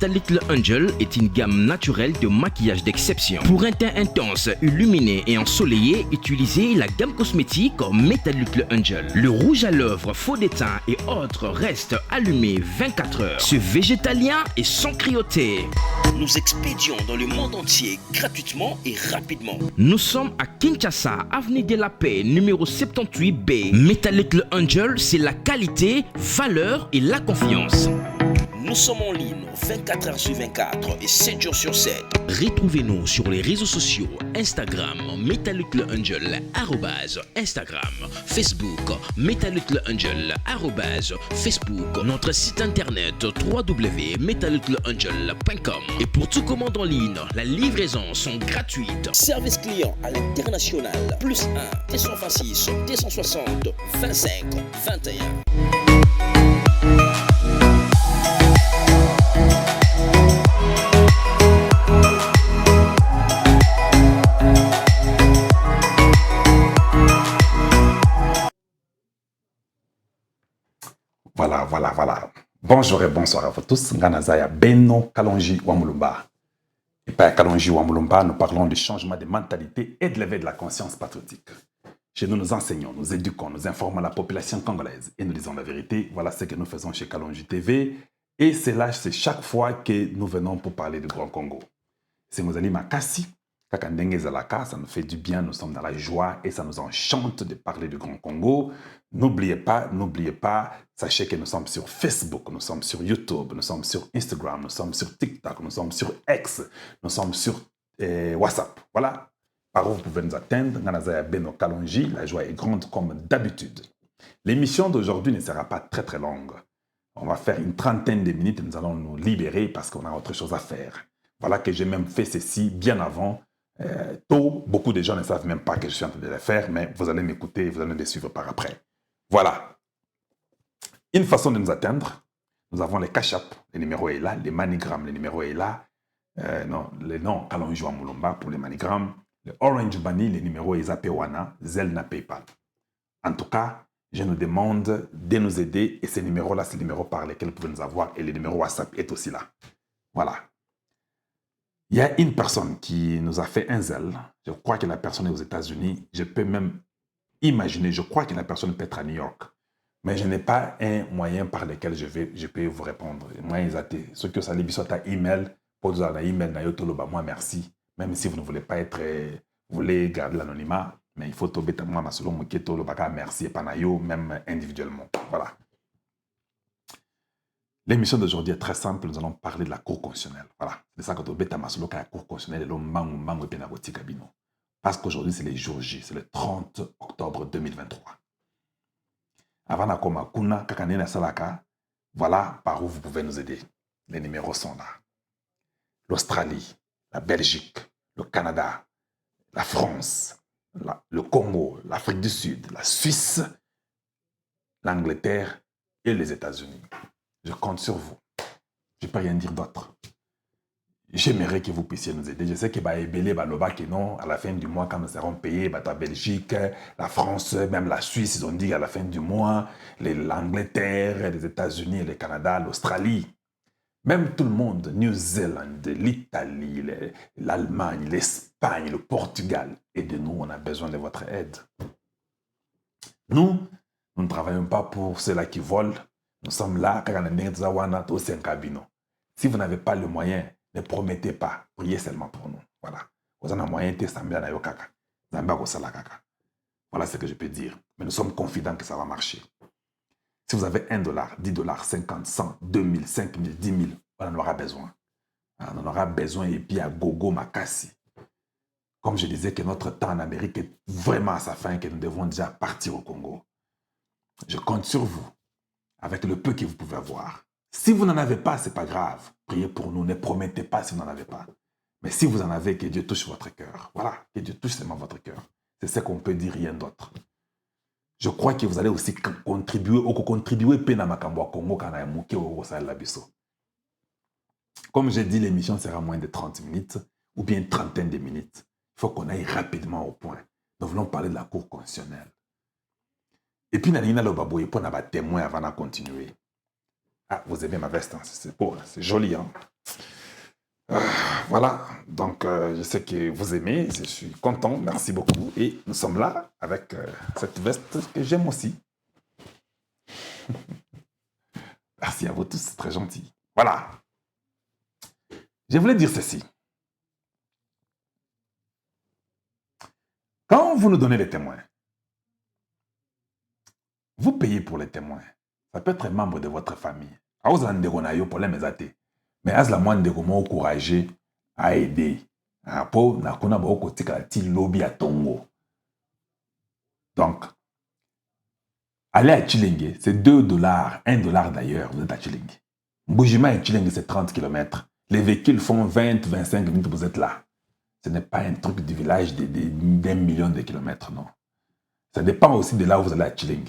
Metallic Le Angel est une gamme naturelle de maquillage d'exception. Pour un teint intense, illuminé et ensoleillé, utilisez la gamme cosmétique Metallic Le Angel. Le rouge à lèvres, faux d'étain et autres restent allumés 24 heures. Ce végétalien est sans cruauté. Nous expédions dans le monde entier gratuitement et rapidement. Nous sommes à Kinshasa, avenue de la Paix, numéro 78B. Metallic Le Angel, c'est la qualité, valeur et la confiance. Nous sommes en ligne 24 heures sur 24 et 7 jours sur 7. Retrouvez-nous sur les réseaux sociaux Instagram Metallic Le Angel Instagram, Facebook Metallic Le Angel Facebook, notre site internet www.metallicleangel.com. Et pour tout commande en ligne, la livraison sont gratuites. Service client à l'international +1 226 260 25 21. Voilà. Bonjour et bonsoir à vous tous. Nganazaya Beno Kalonji Wamulumba. Et par Kalonji Wamulumba, nous parlons du changement de mentalité et de l'éveil de la conscience patriotique. Chez nous, nous enseignons, nous éduquons, nous informons la population congolaise et nous disons la vérité. Voilà ce que nous faisons chez Kalonji TV. Et c'est chaque fois que nous venons pour parler du Grand Congo. C'est Mozali Makassi. Kakandenge Zalaka, ça nous fait du bien, nous sommes dans la joie et ça nous enchante de parler du Grand Congo. N'oubliez pas, sachez que nous sommes sur Facebook, nous sommes sur YouTube, nous sommes sur Instagram, nous sommes sur TikTok, nous sommes sur X, nous sommes sur WhatsApp. Voilà, par où vous pouvez nous atteindre. Nganazaya Beno Kalonji, la joie est grande comme d'habitude. L'émission d'aujourd'hui ne sera pas très longue. On va faire une trentaine de minutes et nous allons nous libérer parce qu'on a autre chose à faire. Voilà que j'ai même fait ceci bien avant. Beaucoup de gens ne savent même pas que je suis en train de le faire, mais vous allez m'écouter, vous allez me suivre par après. Voilà. Une façon de nous atteindre, nous avons les Cash App, le numéro est là, les Manigrammes, le numéro est là. Le nom Kalonji Wamulumba pour les Manigrammes. Le Orange Money, le numéro est Zapewana, Zelna PayPal. En tout cas, je nous demande de nous aider et ce numéro-là, c'est le numéro par lequel vous pouvez nous avoir et le numéro WhatsApp est aussi là. Voilà. Il y a une personne qui nous a fait un zèle. Je crois que la personne est aux États-Unis. Je peux même imaginer, je crois que la personne peut être à New York. Mais je n'ai pas un moyen par lequel je peux vous répondre. Moi, ce que ça lui soit à email, pour vous avoir un email, moi, merci. Même si vous ne voulez pas être, vous voulez garder l'anonymat, mais il faut tomber moi, merci et pas même individuellement. Voilà. L'émission d'aujourd'hui est très simple, nous allons parler de la Cour constitutionnelle. Voilà, c'est ça que tu as masolo la Cour constitutionnelle et parce qu'aujourd'hui c'est le jour J, c'est le 30 octobre 2023. Avant Nakoma Kuna, Kakanena Salaka, voilà par où vous pouvez nous aider. Les numéros sont là. L'Australie, la Belgique, le Canada, la France, le Congo, l'Afrique du Sud, la Suisse, l'Angleterre et les États-Unis. Je compte sur vous. Je ne peux rien dire d'autre. J'aimerais que vous puissiez nous aider. Je sais que non, à la fin du mois, quand nous serons payés, la Belgique, la France, même la Suisse, ils ont dit à la fin du mois, l'Angleterre, les États-Unis, le Canada, l'Australie, même tout le monde, New Zealand, l'Italie, l'Allemagne, l'Espagne, le Portugal, aidez-nous, on a besoin de votre aide. Nous ne travaillons pas pour ceux-là qui volent. Nous sommes là, si vous n'avez pas le moyen, ne promettez pas, priez seulement pour nous. Voilà. Vous avez un moyen, voilà ce que je peux dire. Mais nous sommes confidents que ça va marcher. Si vous avez $1, $10, 50, 100, 2000, 5000, 10 000, on en aura besoin. On en aura besoin et puis à gogo makasi. Comme je disais que notre temps en Amérique est vraiment à sa fin et que nous devons déjà partir au Congo. Je compte sur vous. Avec le peu que vous pouvez avoir. Si vous n'en avez pas, ce n'est pas grave. Priez pour nous, ne promettez pas si vous n'en avez pas. Mais si vous en avez, que Dieu touche votre cœur. Voilà, que Dieu touche seulement votre cœur. C'est ce qu'on peut dire, rien d'autre. Je crois que vous allez aussi contribuer Congo. Comme j'ai dit, l'émission sera moins de 30 minutes ou bien une trentaine de minutes. Il faut qu'on aille rapidement au point. Nous voulons parler de la Cour constitutionnelle. Et puis, nous avons des témoins avant de continuer. Ah, vous aimez ma veste, hein? C'est beau, hein? C'est joli. Hein? Voilà, donc je sais que vous aimez, je suis content, merci beaucoup. Et nous sommes là avec cette veste que j'aime aussi. Merci à vous tous, c'est très gentil. Voilà. Je voulais dire ceci. Quand vous nous donnez les témoins, vous payez pour les témoins. Ça peut être un membre de votre famille. Mais as la moindre de comment encourager à aider. Donc, aller à Chilenge, c'est 2 $, 1 $ d'ailleurs, vous êtes à Chilenge. Mbujima et Chilenge, c'est 30 km. Les véhicules font 20, 25 minutes, vous êtes là. Ce n'est pas un truc du village d'1 million de kilomètres, non. Ça dépend aussi de là où vous allez à Chilenge.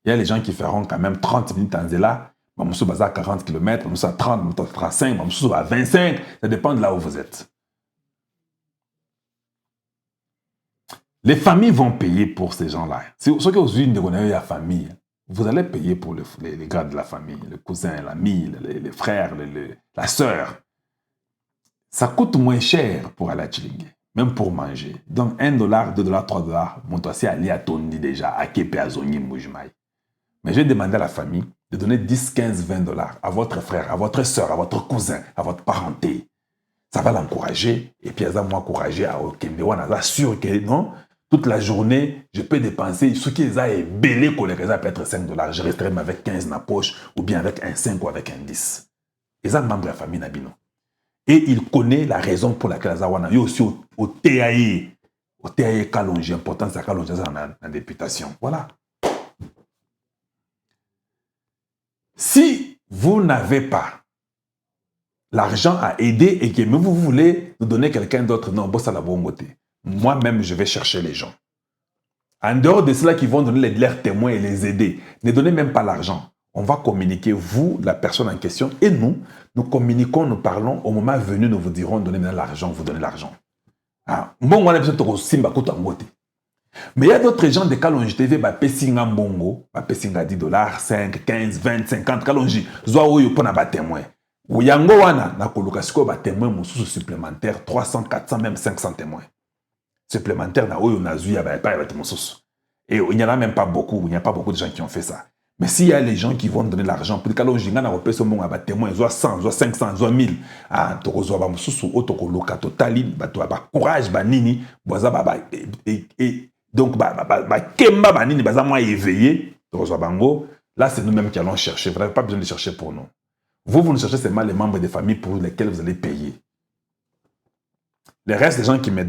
Il y a les gens qui feront quand même 30 minutes en Zéla, Mamoussou Baza à 40 km, Mamoussou à 30, Mamoussou à 35, Mamoussou à 25. Ça dépend de là où vous êtes. Les familles vont payer pour ces gens-là. Ceux qui ont une de la famille, vous allez payer pour les gars de la famille, le cousin, l'ami, les frères, la sœur. Ça coûte moins cher pour aller à Chilenge, même pour manger. Donc 1 $, 2 $, 3 $, mon dossier allé à Tondi déjà, à Kepe, à Zonyi, Moujmaï. Mais j'ai demandé à la famille de donner 10, 15, 20 $ à votre frère, à votre soeur, à votre cousin, à votre parenté. Ça va l'encourager. Et puis, ça va m'encourager à Okendewan. Ça sûr que non, toute la journée, je peux dépenser. Ce qui est belé, ça peut être 5 $. Je resterai avec 15 dans la poche, ou bien avec un 5 ou avec un 10. Et ça, membre de la famille Nabino. Et il connaît la raison pour laquelle Azawana. Il y a aussi au TAE. Au TAE Kalonji, important, c'est Kalonji dans la députation. Voilà. Si vous n'avez pas l'argent à aider et que vous voulez nous donner quelqu'un d'autre, non, bossa la bonne côté. Moi-même, je vais chercher les gens. En dehors de ceux-là qui vont donner leurs témoins et les aider, ne donnez même pas l'argent. On va communiquer, vous, la personne en question, et nous communiquons, nous parlons. Au moment venu, nous vous dirons, donnez l'argent, vous donnez l'argent. Ah, bon, on a besoin de simba koto ngote. Mais il y a d'autres gens de Kalonji TV, Pessinga Mbongo, Pessinga 10 $, 5, 15, 20, 50, Kalonji, Zoa Oyo pour na témoin. Ou Yango Wana, na kolokasiko témoin, moussou supplémentaire, 300, 400, même 500 témoins. Supplémentaire, na Oyo Nazuya, pas moussou. Et il n'y en a même pas beaucoup, il n'y a pas beaucoup de gens qui ont fait ça. Mais s'il y a les gens qui vont donner l'argent, pour Kalonji, na repère ce monde à témoin, Zoa 100, Zoa 500, Zoa 1000, ah, Toko Zoa moussou, Otoko Loka, Totali, Batoa, courage, Banini, Boza, et donc, Kemba Banini, moi éveillé, là, c'est nous-mêmes qui allons chercher. Vous n'avez pas besoin de chercher pour nous. Vous nous cherchez seulement les membres des familles pour lesquels vous allez payer. Le reste des gens qui nous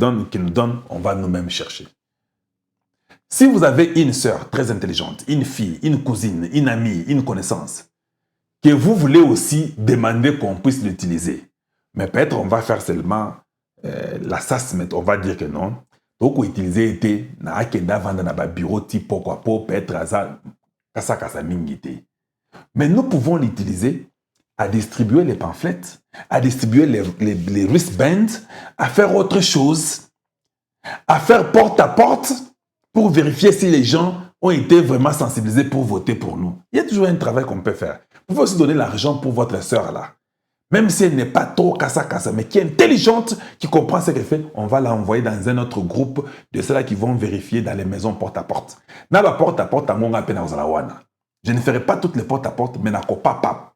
donnent, on va nous-mêmes chercher. Si vous avez une sœur très intelligente, une fille, une cousine, une amie, une connaissance, que vous voulez aussi demander qu'on puisse l'utiliser, mais peut-être on va faire seulement la SAS, on va dire que non. Donc, utiliser été na akenda vendre na ba bureau type pourquoi pas peut-être kasa mingité. Mais nous pouvons l'utiliser à distribuer les pamphlets, à distribuer les wristbands, à faire autre chose, à faire porte à porte pour vérifier si les gens ont été vraiment sensibilisés pour voter pour nous. Il y a toujours un travail qu'on peut faire. Vous pouvez aussi donner l'argent pour votre sœur là. Même si elle n'est pas trop kassa, mais qui est intelligente, qui comprend ce qu'elle fait, on va l'envoyer dans un autre groupe de ceux-là qui vont vérifier dans les maisons porte-à-porte. Dans la porte-à-porte, je ne ferai pas toutes les porte-à-porte, mais na pas.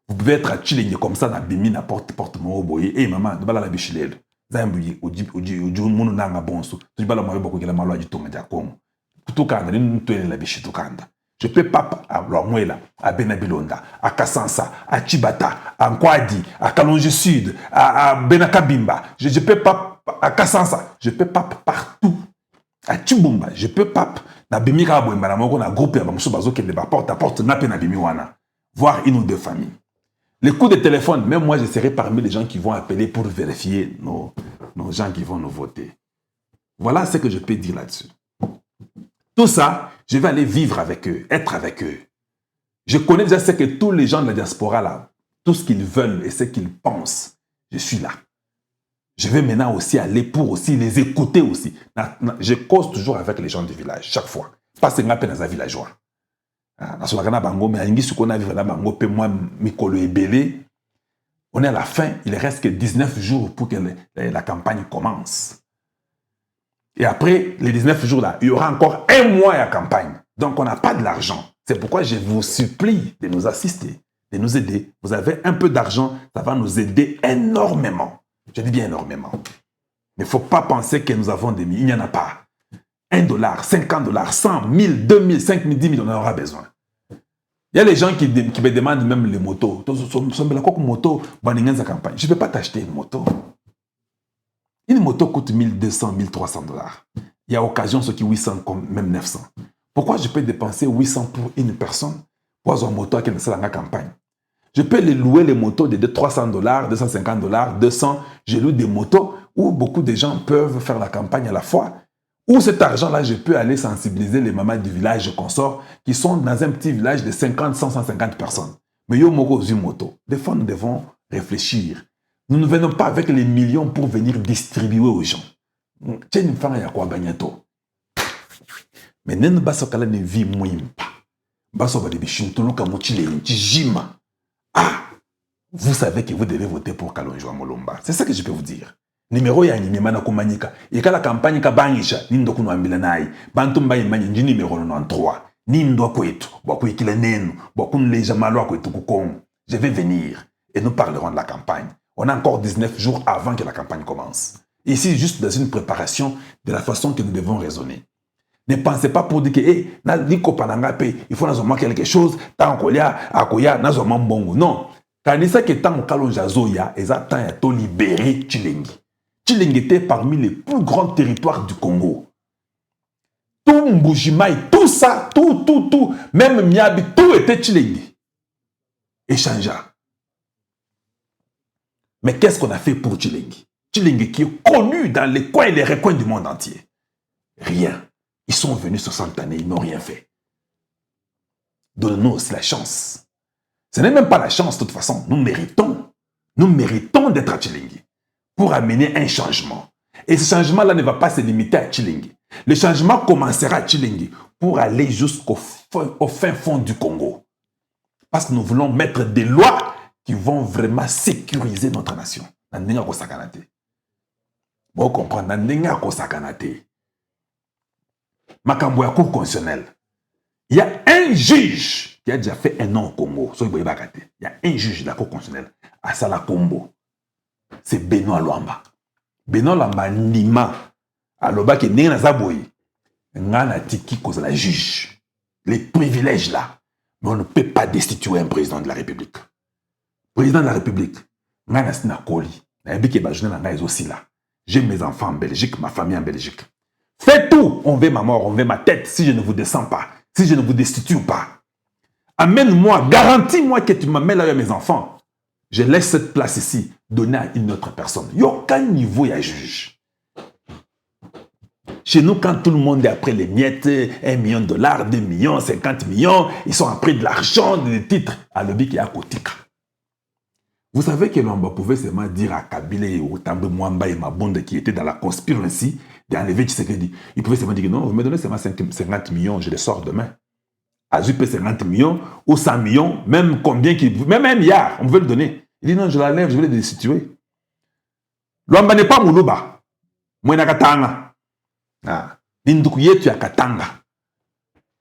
Vous pouvez être à Chilenge comme ça, na bimi, na porte-à-porte, et maman, de bala la bichilel. Zambuye, uji, munu nanga bonso. Tu bala mawe boko kila malo aji tonga diakongo. Kutukanda, ni ntuele la bichi tukanda. Je peux pas à Lomwela, à Benabilonda, à Kassansa, à Chibata, à Nkwadi, à Kalonji Sud, à Benakabimba. Je peux pas à Kassansa. Je peux pas partout. À Chibumba, je peux pas. Na Bimika Bouemba, na Moko, na groupe, à Bamsou Bazo, qui est porte à porte, na Pena Bimiwana. Voir une ou deux familles. Les coups de téléphone, même moi, je serai parmi les gens qui vont appeler pour vérifier nos gens qui vont nous voter. Voilà ce que je peux dire là-dessus. Tout ça, je vais aller vivre avec eux, être avec eux. Je connais déjà ce que tous les gens de la diaspora, là, tout ce qu'ils veulent et ce qu'ils pensent, je suis là. Je vais maintenant aussi aller pour aussi les écouter aussi. Je cause toujours avec les gens du village, chaque fois. Pas seulement dans un villageois. On est à la fin, il reste que 19 jours pour que la campagne commence. Et après les 19 jours là, il y aura encore un mois à la campagne. Donc on n'a pas de l'argent. C'est pourquoi je vous supplie de nous assister, de nous aider. Vous avez un peu d'argent, ça va nous aider énormément. Je dis bien énormément. Mais il ne faut pas penser que nous avons des milliers. Il n'y en a pas. $1, $50, 100, 1000, 2000, 5000, 10 000, on en aura besoin. Il y a les gens qui me demandent même les motos. Je ne peux pas t'acheter une moto. Une moto coûte 1200, 1300 $. Il y a occasion ceux qui 800, même 900. Pourquoi je peux dépenser 800 pour une personne pour avoir une moto qui est dans la campagne? Je peux les louer les motos de 300 $, 250 $, 200. Je loue des motos où beaucoup de gens peuvent faire la campagne à la fois. Où cet argent-là, je peux aller sensibiliser les mamans du village consorts qui sont dans un petit village de 50, 100, 150 personnes. Mais yo moko une moto. Des fois, nous devons réfléchir. Nous ne venons pas avec les millions pour venir distribuer aux gens. Tiens, une femme à quoi bagnato. Mais nous ne basso kala ne vie muimpa. Basso va de bishintulu kamochile jima. Ah, vous savez que vous devez voter pour Kalonji Mulumba. C'est ça que je peux vous dire. Numéro ya nyimema na kumanyika. Ikala campagne ka bangisha nindo kuno ambila nai. Bantumba imanye ndi numéro 93. Nindo kwetu, boku ikile nenu, boku nleja malo kwetu kukongo. Je vais venir et nous parlerons de la campagne. On a encore 19 jours avant que la campagne commence. Ici, juste dans une préparation de la façon que nous devons raisonner. Ne pensez pas pour dire que il faut nous quelque chose, tant qu'on y a, non. Quand il s'agit que tant qu'on Zoya, ils attendent à libérer Tchilengi. Tchilengi était parmi les plus grands territoires du Congo. Tout Mbujimai, tout ça, tout, même Miabi, tout était Tchilengi. Échangea. Mais qu'est-ce qu'on a fait pour Tchilengi? Tchilengi qui est connu dans les coins et les recoins du monde entier. Rien. Ils sont venus 60 années, ils n'ont rien fait. Donnez-nous aussi la chance. Ce n'est même pas la chance, de toute façon. Nous méritons d'être à Tchilengi pour amener un changement. Et ce changement-là ne va pas se limiter à Tchilengi. Le changement commencera à Tchilengi pour aller jusqu'au fin fond du Congo. Parce que nous voulons mettre des lois qui vont vraiment sécuriser notre nation. Vous comprenez? Makambo ya Cour constitutionnelle. Il y a un juge qui a déjà fait un nom au Congo. Il y a un juge de la Cour constitutionnelle à Sala Combo. C'est Benoît Luamba. Benoît Luamba Nima. Aloba qui n'est pas boy. Ngana tiki cause la juge. Les privilèges là. Mais on ne peut pas destituer un président de la République. Président de la République. Ngana sina koli. Na yebiki ba journée na aussi là. J'ai mes enfants en Belgique, ma famille en Belgique. Faites tout. On veut ma mort, on veut ma tête si je ne vous descends pas, si je ne vous destitue pas. Amène-moi, garantis-moi que tu m'amènes là avec mes enfants. Je laisse cette place ici, donnée à une autre personne. Il n'y a aucun niveau, il y a juge. Chez nous, quand tout le monde est après les miettes, $1 million, 2 millions, 50 millions, ils sont après de l'argent, des titres. À l'objet qui est à côté. Vous savez que l'on pouvait seulement dire à Kabila et Otambe Mwamba et Mabonde qui étaient dans la conspiration d'enlever Tshisekedi. Ils pouvaient seulement dire que non, vous me donnez seulement 50 millions, je les sors demain. Azupe 50 millions ou 100 millions, même combien, même un milliard, on veut le donner. Il dit non, je l'enlève, je vais le destituer. L'Ouamba n'est pas Moulouba. Moi, je Katanga. N'indoukuye, tu as Katanga.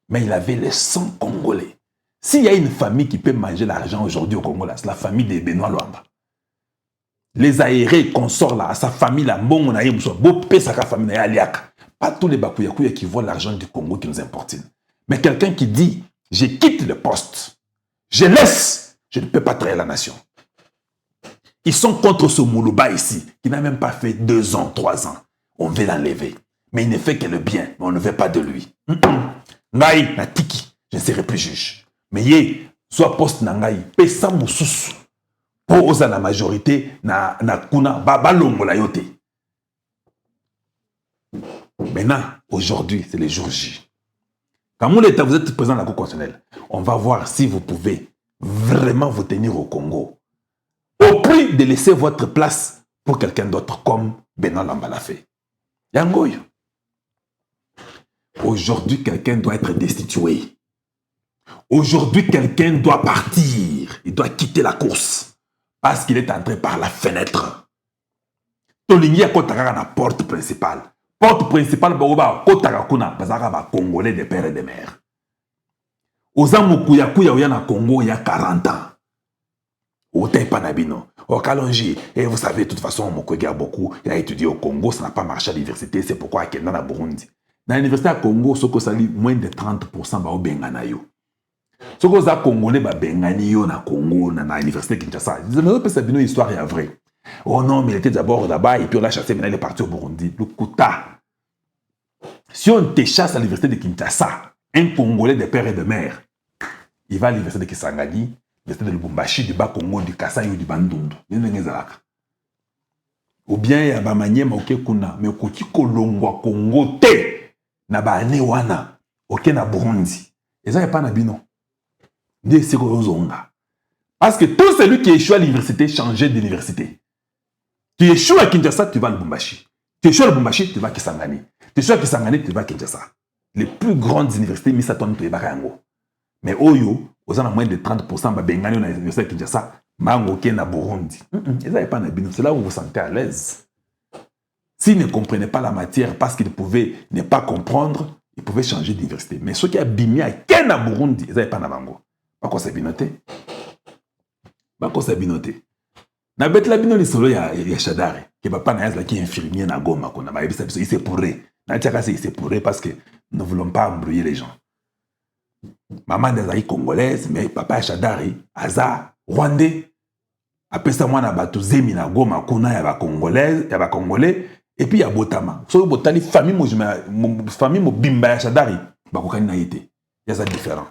Mais il avait le sang congolais. S'il y a une famille qui peut manger l'argent aujourd'hui au Congo, c'est la famille de Benoît Luamba. Les aérés consorts là, à sa famille là, bon, on a eu sa famille aliak. Pas tous les Bakouyakuya qui voient l'argent du Congo qui nous importune. Mais quelqu'un qui dit, je quitte le poste, je laisse, je ne peux pas trahir la nation. Ils sont contre ce Moulouba ici, qui n'a même pas fait 2 ans, 3 ans. On veut l'enlever. Mais il ne fait que le bien, mais on ne veut pas de lui. Naï, na tiki, je ne serai plus juge. Mais yé, soit poste nangaï, pesa mousous. Pour osa la majorité, na kuna, balongo la yote. Maintenant, aujourd'hui, c'est le jour J. Quand vous êtes président de la Cour constitutionnelle, on va voir si vous pouvez vraiment vous tenir au Congo. Au prix de laisser votre place pour quelqu'un d'autre comme Benoît Luamba l'a fait. Yangoy. Aujourd'hui, quelqu'un doit être destitué. Aujourd'hui, quelqu'un doit partir. Il doit quitter la course. Parce qu'il est entré par la fenêtre. Tolingi a kotaka na porte principale. Porte principale, baoba kotaka kuna. Bazaka ba Congolais de père et de mère. Ozamu kuya kuya na Congo il y a 40 ans. Ote panabino. Au Kalonji. Et vous savez, de toute façon, Mukwege a beaucoup. Il a étudié au Congo. Ça n'a pas marché à l'université. C'est pourquoi il est dans Burundi. Dans l'université à Congo, ce que ça lit, moins de 30% ba bengana yo. Ce que ça Congolais ba bengani yo na Congo, na l'université Kinshasa. Je me rappelle cette histoire est vraie. Oh non, mais il était d'abord là-bas et puis on l'a chassé, maintenant il est parti au Burundi. Le Kouta. Si on te chasse à l'université de Kinshasa, un Congolais de père et de mère, il va à l'université de Kisangani, l'université de Lubumbashi, du Bas-Congo, du Kasaï ou du Bandundu. Ou bien il y a ba maniema ok kuna, mais koki kolongwa Congo te na ba ane wana, ok na Burundi. Et ça y a pas na bino. Nde seko zonga. Parce que tout celui qui échoue à l'université changeait d'université. Tu échoues à Kinshasa, tu vas à Lubumbashi. Tu échoues à Lubumbashi, tu vas à Kisangani. Tu échoues à Kisangani, tu vas à Kinshasa. Les plus grandes universités, Misaton, tu vas à Yango. Mais Oyo, aux en moins de 30%, Bengani, dans l'université de Kinshasa, Mango, na Burundi. C'est là où vous vous sentez à l'aise. S'ils ne comprenaient pas la matière parce qu'ils pouvaient ne pas comprendre, ils pouvaient changer d'université. Mais ceux qui ont bimé à Kena Burundi, ils n'avaient pas Nabango. Pas qu'on s'est binoté. Pas qu'on s'est binoté. Na betla bino ni solo ya Shadari qui papa na yazla qui infirmier na Goma qu'on a il s'est pourré. Na tiaka il s'est pourré parce que nous ne voulons pas embrouiller les gens. Maman des congolaise mais papa Shadari aza rwandais. Après ça moi na batu zemi na Goma kuna ya ba congolaise, ya ba congolais et puis ya botama. So botali famille mo bimba ya Shadari ba kokani na yité. Ya ça différent.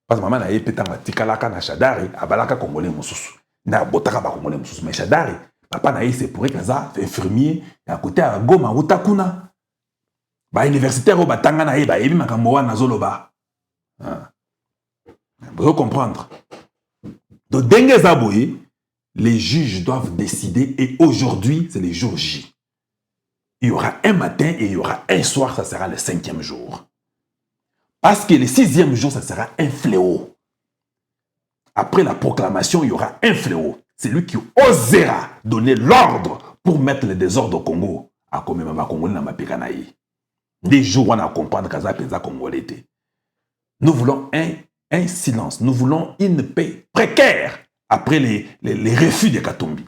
Parce que maman na yé petanga tikalaka na Shadari abalaka congolais mosusu. Na botaka ba Congolais mususu mais Shadari papa na c'est pour kaza infirmier à côté à Goma utakuna ba universitaire ba tanga na ba yebi makambo wana zoloba vous comprendre donc dengue zaboye les juges doivent décider et aujourd'hui c'est le jour J. Il y aura un matin et il y aura un soir, ça sera le 5e jour parce que le 6e jour ça sera un fléau. Après la proclamation, il y aura un fléau. C'est lui qui osera donner l'ordre pour mettre le désordre au Congo. À comme ma Congolais na mapikanaï. Des jours où on a compris que ça pensa Congolais. Nous voulons un silence. Nous voulons une paix précaire après les refus de Katumbi.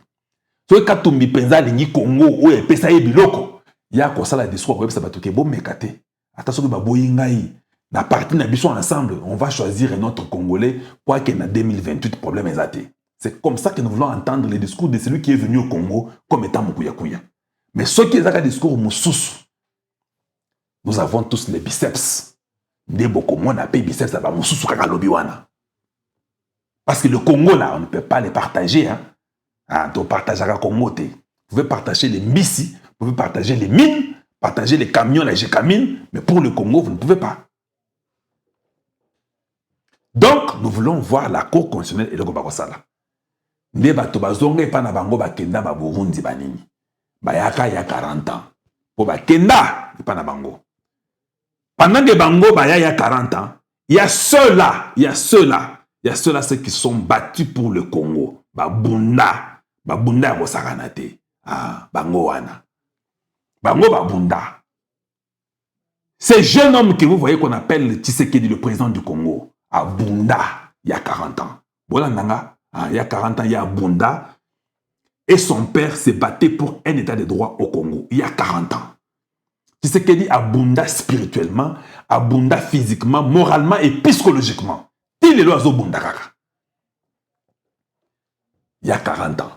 So Katumbi pensa lingi Congo ou e pesa e biloko. Ya ko sala discours ko pesa batoke bo mekate. Attention ba boyingai. Na partie na biso ensemble, on va choisir un autre Congolais pour qu'il y ait 2028 problème exacté. C'est comme ça que nous voulons entendre les discours de celui qui est venu au Congo comme étant Mukuya Kuya. Mais ceux qui ont des discours Moussous, nous avons tous les biceps. Des beaucoup moins n'a pas biceps là-bas Moussous kaka lobiwana. Parce que le Congo là, on ne peut pas les partager. On partage à Congo. Vous pouvez partager les missi, vous pouvez partager les mines, partager les camions, les gécamines, mais pour le Congo, vous ne pouvez pas. Donc, nous voulons voir la Cour constitutionnelle et le Gobakosala. Ne bato bazonga pa na bango bakenda ba Burundi banini. Bayaka ya 40 ans. Po bakenda pa na bango. Pendant que bango baya ya 40 ans, il y a ceux-là, ceux qui sont battus pour le Congo. Babunda ya bosakanate. Bango wana. Bango babunda. Ces jeunes hommes que vous voyez qu'on appelle Tshisekedi, le président du Congo. À Bunda, il y a 40 ans. Voilà, il y a 40 ans, il y a Bunda. Et son père s'est battu pour un état de droit au Congo. Il y a 40 ans. Tu sais qu'il dit à Bunda spirituellement, à Bunda physiquement, moralement et psychologiquement. Il est l'oiseau Bunda Kaka. Il y a 40 ans.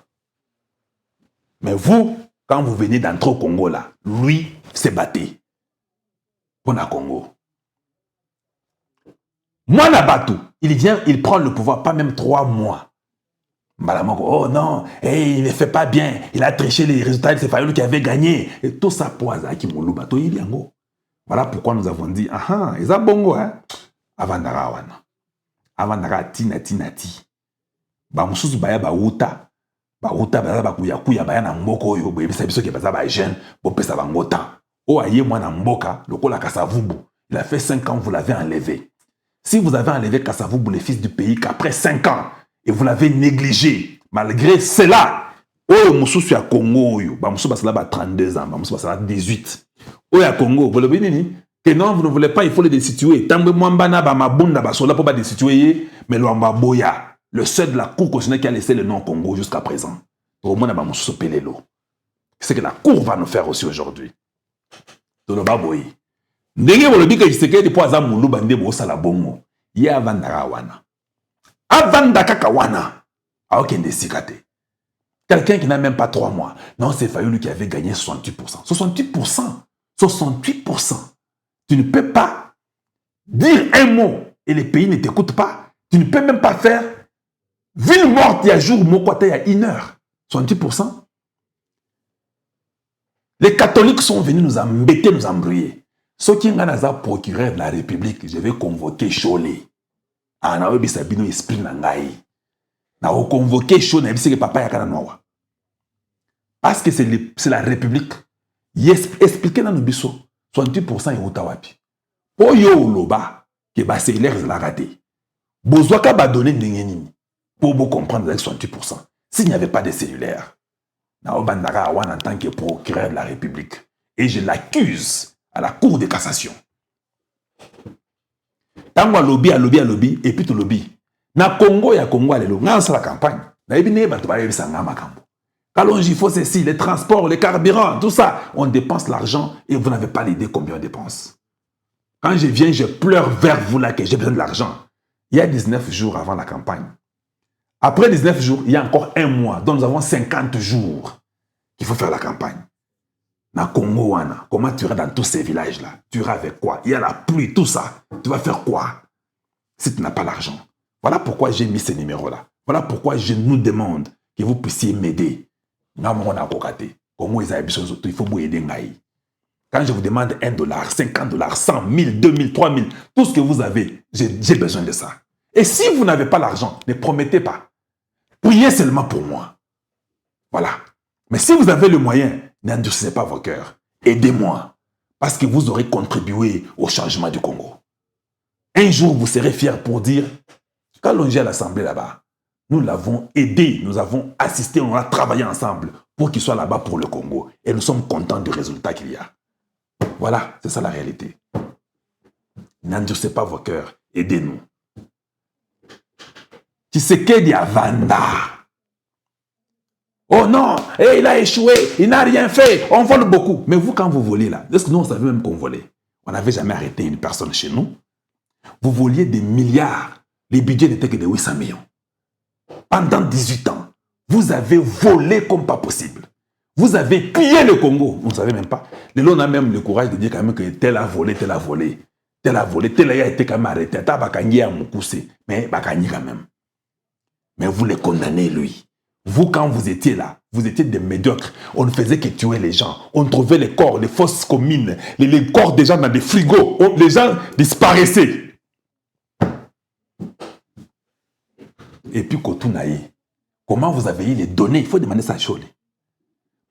Mais vous, quand vous venez d'entrer au Congo là, lui s'est battu pour le Congo. Moi, Nabatou, il vient, il prend le pouvoir, pas même 3 mois. Oh non, il ne fait pas bien, il a triché les résultats de ses familles qui avaient gagné. Et tout ça pour Azaki Mouloubato, il y a voilà pourquoi nous avons dit, ils ont bongo, Avandara wana. Avandara tinati. Ba mususu baya ba uta baza ba kuya baya na mboko yo, bebisa biso ke baza ba jeune, bo pesa bangota. O aye mwana mboka, lokola kasavubu. Il a fait 5 ans, vous l'avez enlevé. Si vous avez enlevé Kassavou, le fils du pays, qu'après 5 ans, et vous l'avez négligé, malgré cela, oh, Moussou à Congo, Moussou a 32 ans, Moussou a 18. Oh, à Congo, vous l'avez dit, que non, vous ne voulez pas, il faut les destituer. Tant que Mwambana, Mabunda, Basola, pour pas destituer, mais Luamba Boya, le seul de la Cour constitutionnelle qui a laissé le nom Congo jusqu'à présent. Au moins, Moussou Pelelo. C'est ce que la Cour va nous faire aussi aujourd'hui. Dans le Baboyi. Ndenge bolobi ke Tshisekedi po aza muluba nde bo sala bongo ye avandaka wana avandaka wana aokende sikate quelqu'un qui n'a même pas 3 mois non c'est Fayulu qui avait gagné 68%. 68%. Tu ne peux pas dire un mot et les pays ne t'écoutent pas. Tu ne peux même pas faire ville morte il y a jour mokwata il y a 1 heure. 68%. Les catholiques sont venus nous embêter, nous embrouiller. Ceux qui sont procureur de la République, je vais convoquer Cholé. Ah, na obi sabino esprit na ngai. Na o convoquer Cholé, na que papa yakana noa. Parce que c'est la République. Yes, expliquez dans nos biso. 68% et utawapi. Po yo loba, que ba c'est l'air de la raté. Bozwaka ba donner ndengenini. Pour vous comprendre avec 68%. S'il n'y avait pas de cellulaire, na obandaka awan en tant que procureur de la République. Et je l'accuse à la Cour de cassation. Tango lobby, et puis tout lobby. Na Congo, ya Congo, alelo, na la campagne. Na ebine, ba tuba yebisa nga makambo. Kalonji, il faut ceci, les transports, les carburants, tout ça. On dépense l'argent et vous n'avez pas l'idée combien on dépense. Quand je viens, je pleure vers vous là que j'ai besoin de l'argent. Il y a 19 jours avant la campagne. Après 19 jours, il y a encore 1 mois. Donc nous avons 50 jours qu'il faut faire la campagne. Na Congo, wana, comment tu iras dans tous ces villages-là? Tu iras avec quoi? Il y a la pluie, tout ça. Tu vas faire quoi si tu n'as pas l'argent? Voilà pourquoi j'ai mis ces numéros-là. Voilà pourquoi je nous demande que vous puissiez m'aider. Comment ils avaient besoin il faut vous aider. Quand je vous demande $1, $50, 100 000, 2000, 3000, tout ce que vous avez, j'ai besoin de ça. Et si vous n'avez pas l'argent, ne promettez pas. Priez seulement pour moi. Voilà. Mais si vous avez le moyen, n'endurcissez pas vos cœurs. Aidez-moi. Parce que vous aurez contribué au changement du Congo. Un jour, vous serez fiers pour dire, quand l'on est à l'Assemblée là-bas, nous l'avons aidé, nous avons assisté, on a travaillé ensemble pour qu'il soit là-bas pour le Congo. Et nous sommes contents du résultat qu'il y a. Voilà, c'est ça la réalité. N'endurcissez pas vos cœurs. Aidez-nous. Tshisekedi Avanda. Oh non, il a échoué, il n'a rien fait, on vole beaucoup. Mais vous, quand vous volez là, est-ce que nous, on savait même qu'on volait? On n'avait jamais arrêté une personne chez nous. Vous voliez des milliards. Les budgets n'étaient que de 800 millions. Pendant 18 ans, vous avez volé comme pas possible. Vous avez pillé le Congo. On ne savait même pas. Les gens ont même le courage de dire quand même que tel a volé, tel a volé. Tel a volé, tel a été quand même arrêté. Mais Bakanyi quand même. Mais vous le condamnez, lui. Vous, quand vous étiez là, vous étiez des médiocres. On ne faisait que tuer les gens. On trouvait les corps, les fosses communes, les corps des gens dans des frigos. Les gens disparaissaient. Et puis, Kotounaï, comment vous avez eu les données? Il faut demander ça à Cholé.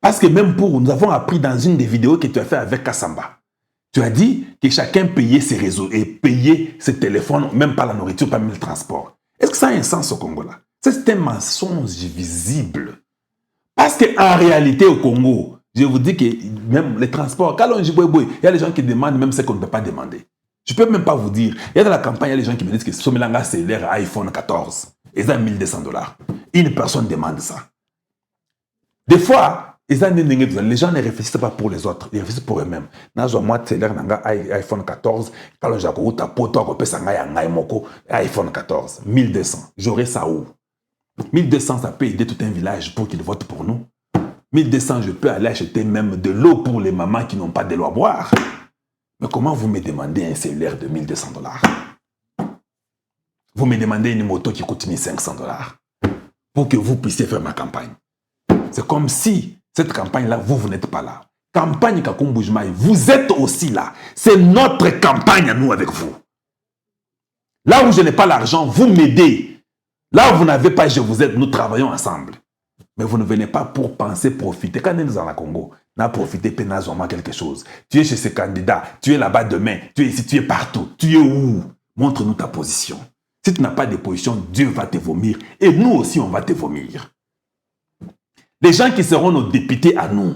Parce que même pour, nous avons appris dans une des vidéos que tu as fait avec Kassamba. Tu as dit que chacun payait ses réseaux et payait ses téléphones, même pas la nourriture, pas même le transport. Est-ce que ça a un sens au Congo là? C'est un mensonge visible. Parce qu'en réalité au Congo, je vous dis que même les transports, il y a des gens qui demandent même ce qu'on ne peut pas demander. Je ne peux même pas vous dire. Il y a dans la campagne, il y a des gens qui me disent que Somelanga c'est leur iPhone 14. Ils ont $1200. Une personne demande ça. Des fois, les gens ne réfléchissent pas pour les autres, ils réfléchissent pour eux-mêmes. Moi, c'est leur iPhone 14. Quand j'ai iPhone 14, 1200. J'aurai ça où? 1200, ça peut aider tout un village pour qu'ils votent pour nous. 1200, je peux aller acheter même de l'eau pour les mamans qui n'ont pas de l'eau à boire. Mais comment vous me demandez un cellulaire de $1200? Vous me demandez une moto qui coûte $1500 pour que vous puissiez faire ma campagne. C'est comme si cette campagne-là, vous n'êtes pas là. Campagne Kakumbujmaï, vous êtes aussi là. C'est notre campagne à nous avec vous. Là où je n'ai pas l'argent, vous m'aidez. Là où vous n'avez pas, je vous aide, nous travaillons ensemble. Mais vous ne venez pas pour penser profiter. Quand nous sommes dans la Congo, on a profité pour quelque chose. Tu es chez ce candidat, tu es là-bas demain, tu es ici, tu es partout. Tu es où? Montre-nous ta position. Si tu n'as pas de position, Dieu va te vomir. Et nous aussi, on va te vomir. Les gens qui seront nos députés à nous,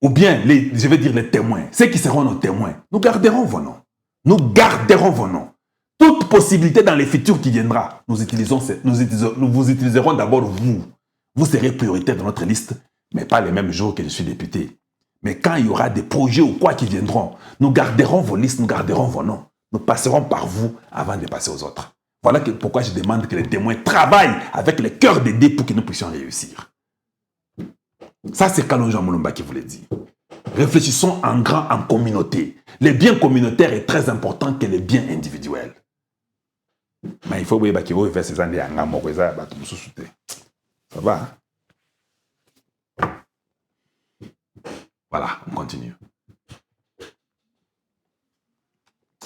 ou bien, je vais dire les témoins, ceux qui seront nos témoins, nous garderons vos noms. Nous garderons vos noms. Toute possibilité dans les futurs qui viendra, nous vous utiliserons d'abord vous. Vous serez prioritaire dans notre liste, mais pas les mêmes jours que je suis député. Mais quand il y aura des projets ou quoi qui viendront, nous garderons vos listes, nous garderons vos noms. Nous passerons par vous avant de passer aux autres. Voilà pourquoi je demande que les témoins travaillent avec le cœur d'aider pour que nous puissions réussir. Ça, c'est Kalonji Wamulumba qui vous le dit. Réfléchissons en grand, en communauté. Le bien communautaire est très important que le bien individuel. Mais il faut que vous fassiez ces années à ça va. Voilà, on continue.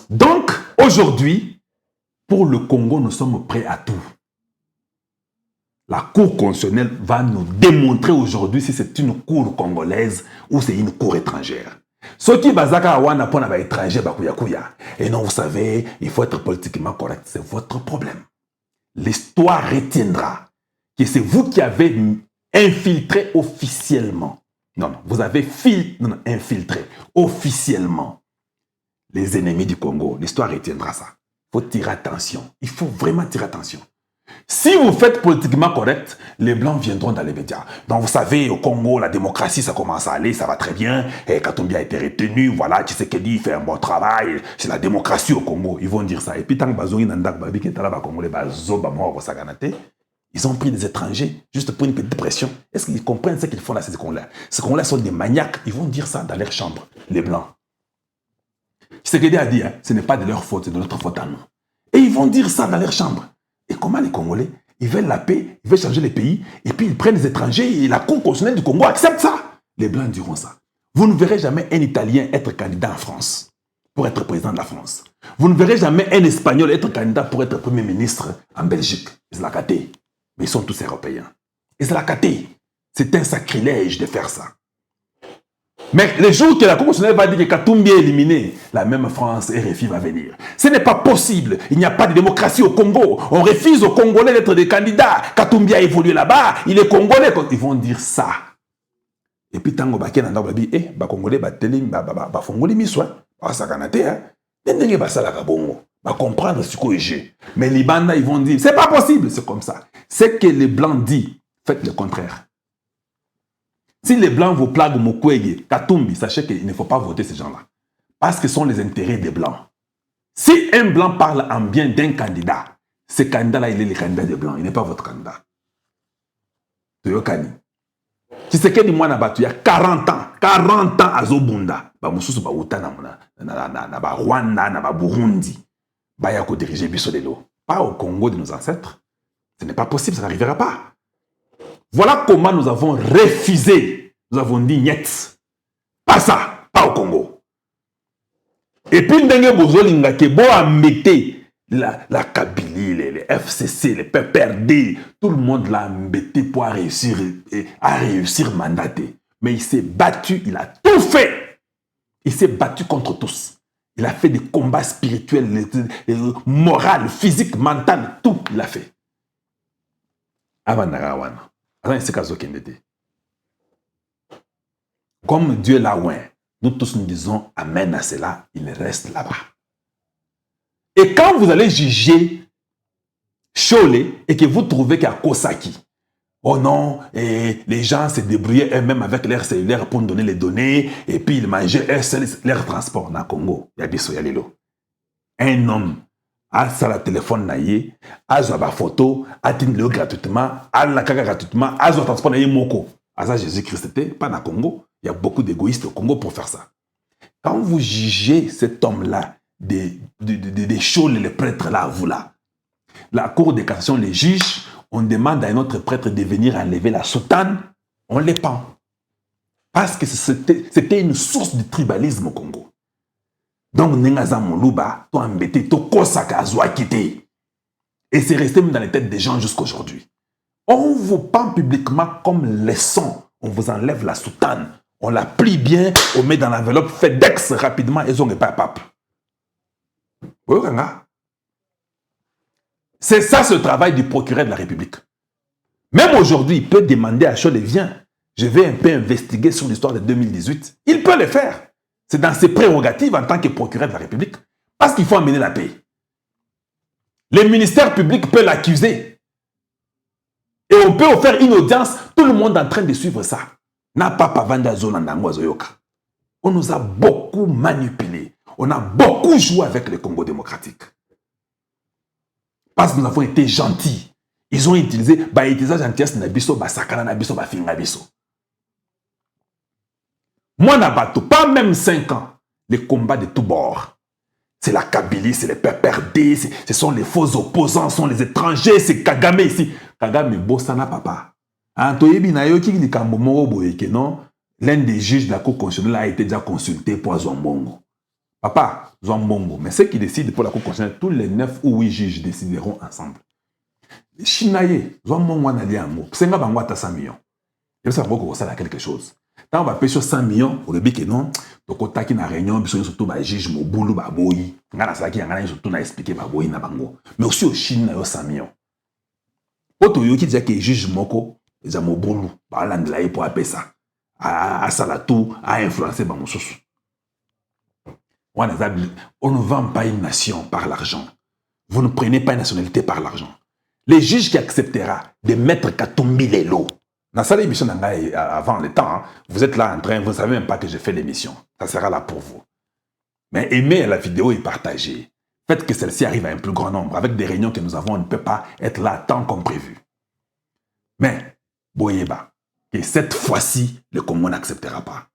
Donc, aujourd'hui, pour le Congo, nous sommes prêts à tout. La Cour constitutionnelle va nous démontrer aujourd'hui si c'est une cour congolaise ou c'est une cour étrangère. Ce qui bazaka wana pona ba étranger bakuya. Et non, vous savez, il faut être politiquement correct. C'est votre problème. L'histoire retiendra que c'est vous qui avez infiltré officiellement. Non, vous avez infiltré officiellement les ennemis du Congo. L'histoire retiendra ça. Il faut tirer attention. Il faut vraiment tirer attention. Si vous faites politiquement correct, les Blancs viendront dans les médias. Donc vous savez, au Congo, la démocratie, ça commence à aller, ça va très bien. Et Katumbi a été retenu, voilà, Tshisekedi fait un bon travail. C'est la démocratie au Congo. Ils vont dire ça. Et puis tant que ils ont pris des étrangers juste pour une petite pression. Est-ce qu'ils comprennent ce qu'ils font là, ces cons-là? Ces cons-là sont des maniaques. Ils vont dire ça dans leur chambre, les Blancs. Tshisekedi a dit, hein, ce n'est pas de leur faute, c'est de notre faute à nous. Et ils vont dire ça dans leur chambre. Et comment les Congolais, ils veulent la paix, ils veulent changer les pays, et puis ils prennent des étrangers, et la Cour constitutionnelle du Congo accepte ça. Les Blancs diront ça. Vous ne verrez jamais un Italien être candidat en France, pour être président de la France. Vous ne verrez jamais un Espagnol être candidat pour être Premier ministre en Belgique. Ils l'ont caté. Mais ils sont tous Européens. Ils l'ont caté. C'est un sacrilège de faire ça. Mais le jour que la Cour constitutionnelle va dire que Katumbi est éliminé, la même France et RFI va venir. Ce n'est pas possible. Il n'y a pas de démocratie au Congo. On refuse aux Congolais d'être des candidats. Katumbi a évolué là-bas. Il est Congolais. Ils vont dire ça. Et puis, tango baké nanda babi, Congolais bateli ba fongoli miswa, ba sakanate hein. Ndenge ba sala ka bongo. Ba comprendre ce que j'ai. Mais les bandes ils vont dire c'est pas possible, c'est comme ça. C'est que les Blancs disent, faites le contraire. Si les Blancs vous plaguent Mukwege, Katumbi, sachez qu'il ne faut pas voter ces gens-là. Parce que ce sont les intérêts des Blancs. Si un Blanc parle en bien d'un candidat, ce candidat-là, il est le candidat des Blancs. Il n'est pas votre candidat. Toyokani. Tshisekedi mwana batu, il y a 40 ans. 40 ans à Zobunda. Ba mususu ba uta na ba Rwanda, na ba Burundi. Ba yako diriger biso lelo. Pas au Congo de nos ancêtres. Ce n'est pas possible, ça n'arrivera pas. Voilà comment nous avons refusé. Nous avons dit niet. Pas ça, pas au Congo. Et puis, ndenge bozolinga ke bo embêté la Kabylie, les FCC, les PPRD, tout le monde l'a embêté pour réussir mandater. Mais il s'est battu, il a tout fait. Il s'est battu contre tous. Il a fait des combats spirituels, moraux, physiques, mentaux, tout il a fait. Avant comme Dieu l'a ouin, nous tous nous disons amen à cela, il reste là-bas. Et quand vous allez juger Cholé et que vous trouvez qu'il y a Kosaki, oh non, et les gens se débrouillaient eux-mêmes avec leur cellulaire pour nous donner les données et puis ils mangeaient leur transport dans le Congo. Un homme a ça le téléphone naïe, a sa photo, a le gratuitement, a la caca gratuitement, a son transport naïe moko. À ça Jésus-Christ était pas dans le Congo. Il y a beaucoup d'égoïstes au Congo pour faire ça. Quand vous jugez cet homme-là, des choses, les prêtres là, vous là, la Cour de cassation, les juges, on demande à un autre prêtre de venir enlever la soutane, on les pend. Parce que c'était une source de tribalisme au Congo. Donc, Nengaza Moluba, toi embêté, toi Kosaka Azouakité. Et c'est resté même dans les têtes des gens jusqu'à aujourd'hui. On vous pend publiquement comme les sons. On vous enlève la soutane. On la plie bien, on met dans l'enveloppe FedEx rapidement et on n'est pas pape. C'est ça ce travail du procureur de la République. Même aujourd'hui, il peut demander à Cholet, viens, je vais un peu investiguer sur l'histoire de 2018. Il peut le faire. C'est dans ses prérogatives en tant que procureur de la République. Parce qu'il faut amener la paix. Le ministère public peut l'accuser. Et on peut faire une audience, tout le monde est en train de suivre ça. On nous a beaucoup manipulés. On a beaucoup joué avec le Congo démocratique. Parce que nous avons été gentils. Ils ont utilisé gentillesse nabiso, sakana nabiso, finga biso. Moi, Nabato, pas même 5 ans, les combats de tous bords. C'est la Kabylie, c'est les PPRD, ce sont les faux opposants, ce sont les étrangers, c'est Kagame ici. Kagame, bossana papa. L'un des juges de la Cour constitutionnelle a été déjà consulté pour Zouambongo. Papa, Zouambongo, mais ceux qui décident pour la Cour constitutionnelle, tous les 9 ou 8 juges décideront ensemble. Les Chinaïs, Zouambongo n'a lié à mot. C'est un bango à 100 millions. Et ça va ça quelque chose. Quand on va payer sur 100 millions, on le dit que non, donc on a une réunion, surtout les juges, Moboulou, Baboyi, on a surtout expliqué Baboyi, Nabango. Mais aussi au Chine, il y a 100 millions. Quand on dit que les juges Moko, ils ont Moboulou, pour appeler ça, à Salatou, à influencer Bamoussous. On ne vend pas une nation par l'argent. Vous ne prenez pas une nationalité par l'argent. Les juges qui acceptera de mettre Katumbi Lelo, dans cette émission avant le temps, hein, vous êtes là en train, vous ne savez même pas que j'ai fait l'émission. Ça sera là pour vous. Mais aimez la vidéo et partagez. Faites que celle-ci arrive à un plus grand nombre. Avec des réunions que nous avons, on ne peut pas être là tant comme prévu. Mais, Boyeba, que cette fois-ci, le Congo n'acceptera pas.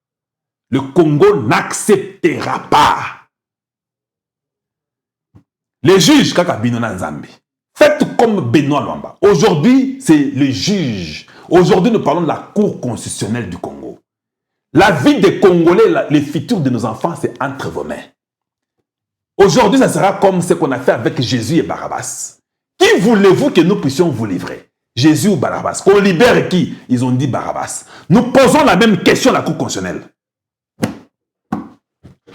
Le Congo n'acceptera pas. Les juges, Kaka Binona Nzambi, faites comme Benoît Luamba. Aujourd'hui, c'est le juge. Aujourd'hui, nous parlons de la Cour constitutionnelle du Congo. La vie des Congolais, les futurs de nos enfants, c'est entre vos mains. Aujourd'hui, ça sera comme ce qu'on a fait avec Jésus et Barabbas. Qui voulez-vous que nous puissions vous livrer? Jésus ou Barabbas? Qu'on libère qui? Ils ont dit Barabbas. Nous posons la même question à la Cour constitutionnelle.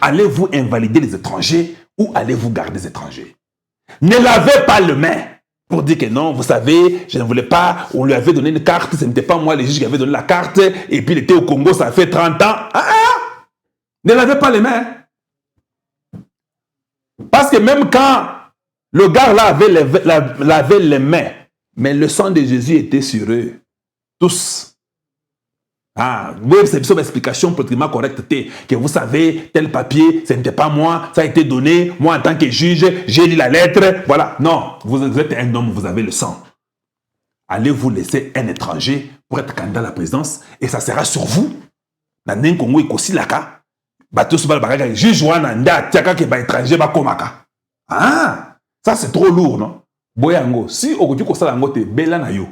Allez-vous invalider les étrangers ou allez-vous garder les étrangers? Ne lavez pas les mains pour dire que non, vous savez, je ne voulais pas, on lui avait donné une carte, ce n'était pas moi les juges qui avaient donné la carte, et puis il était au Congo, ça fait 30 ans. Ne lavez pas les mains. Parce que même quand le gars là avait lavé les mains, mais le sang de Jésus était sur eux. Tous. Oui, c'est une explication politiquement correcte. Que vous savez, tel papier, ce n'était pas moi, ça a été donné. Moi, en tant que juge, j'ai lu la lettre. Voilà. Non, vous êtes un homme, vous avez le sang. Allez-vous laisser un étranger pour être candidat à la présidence et ça sera sur vous. Dans le Congo, il y a aussi la cas. Juge Wananda, Tiaka qui est étranger, ça c'est trop lourd, non? Boyango, si au Dieu ça la te bela na yo.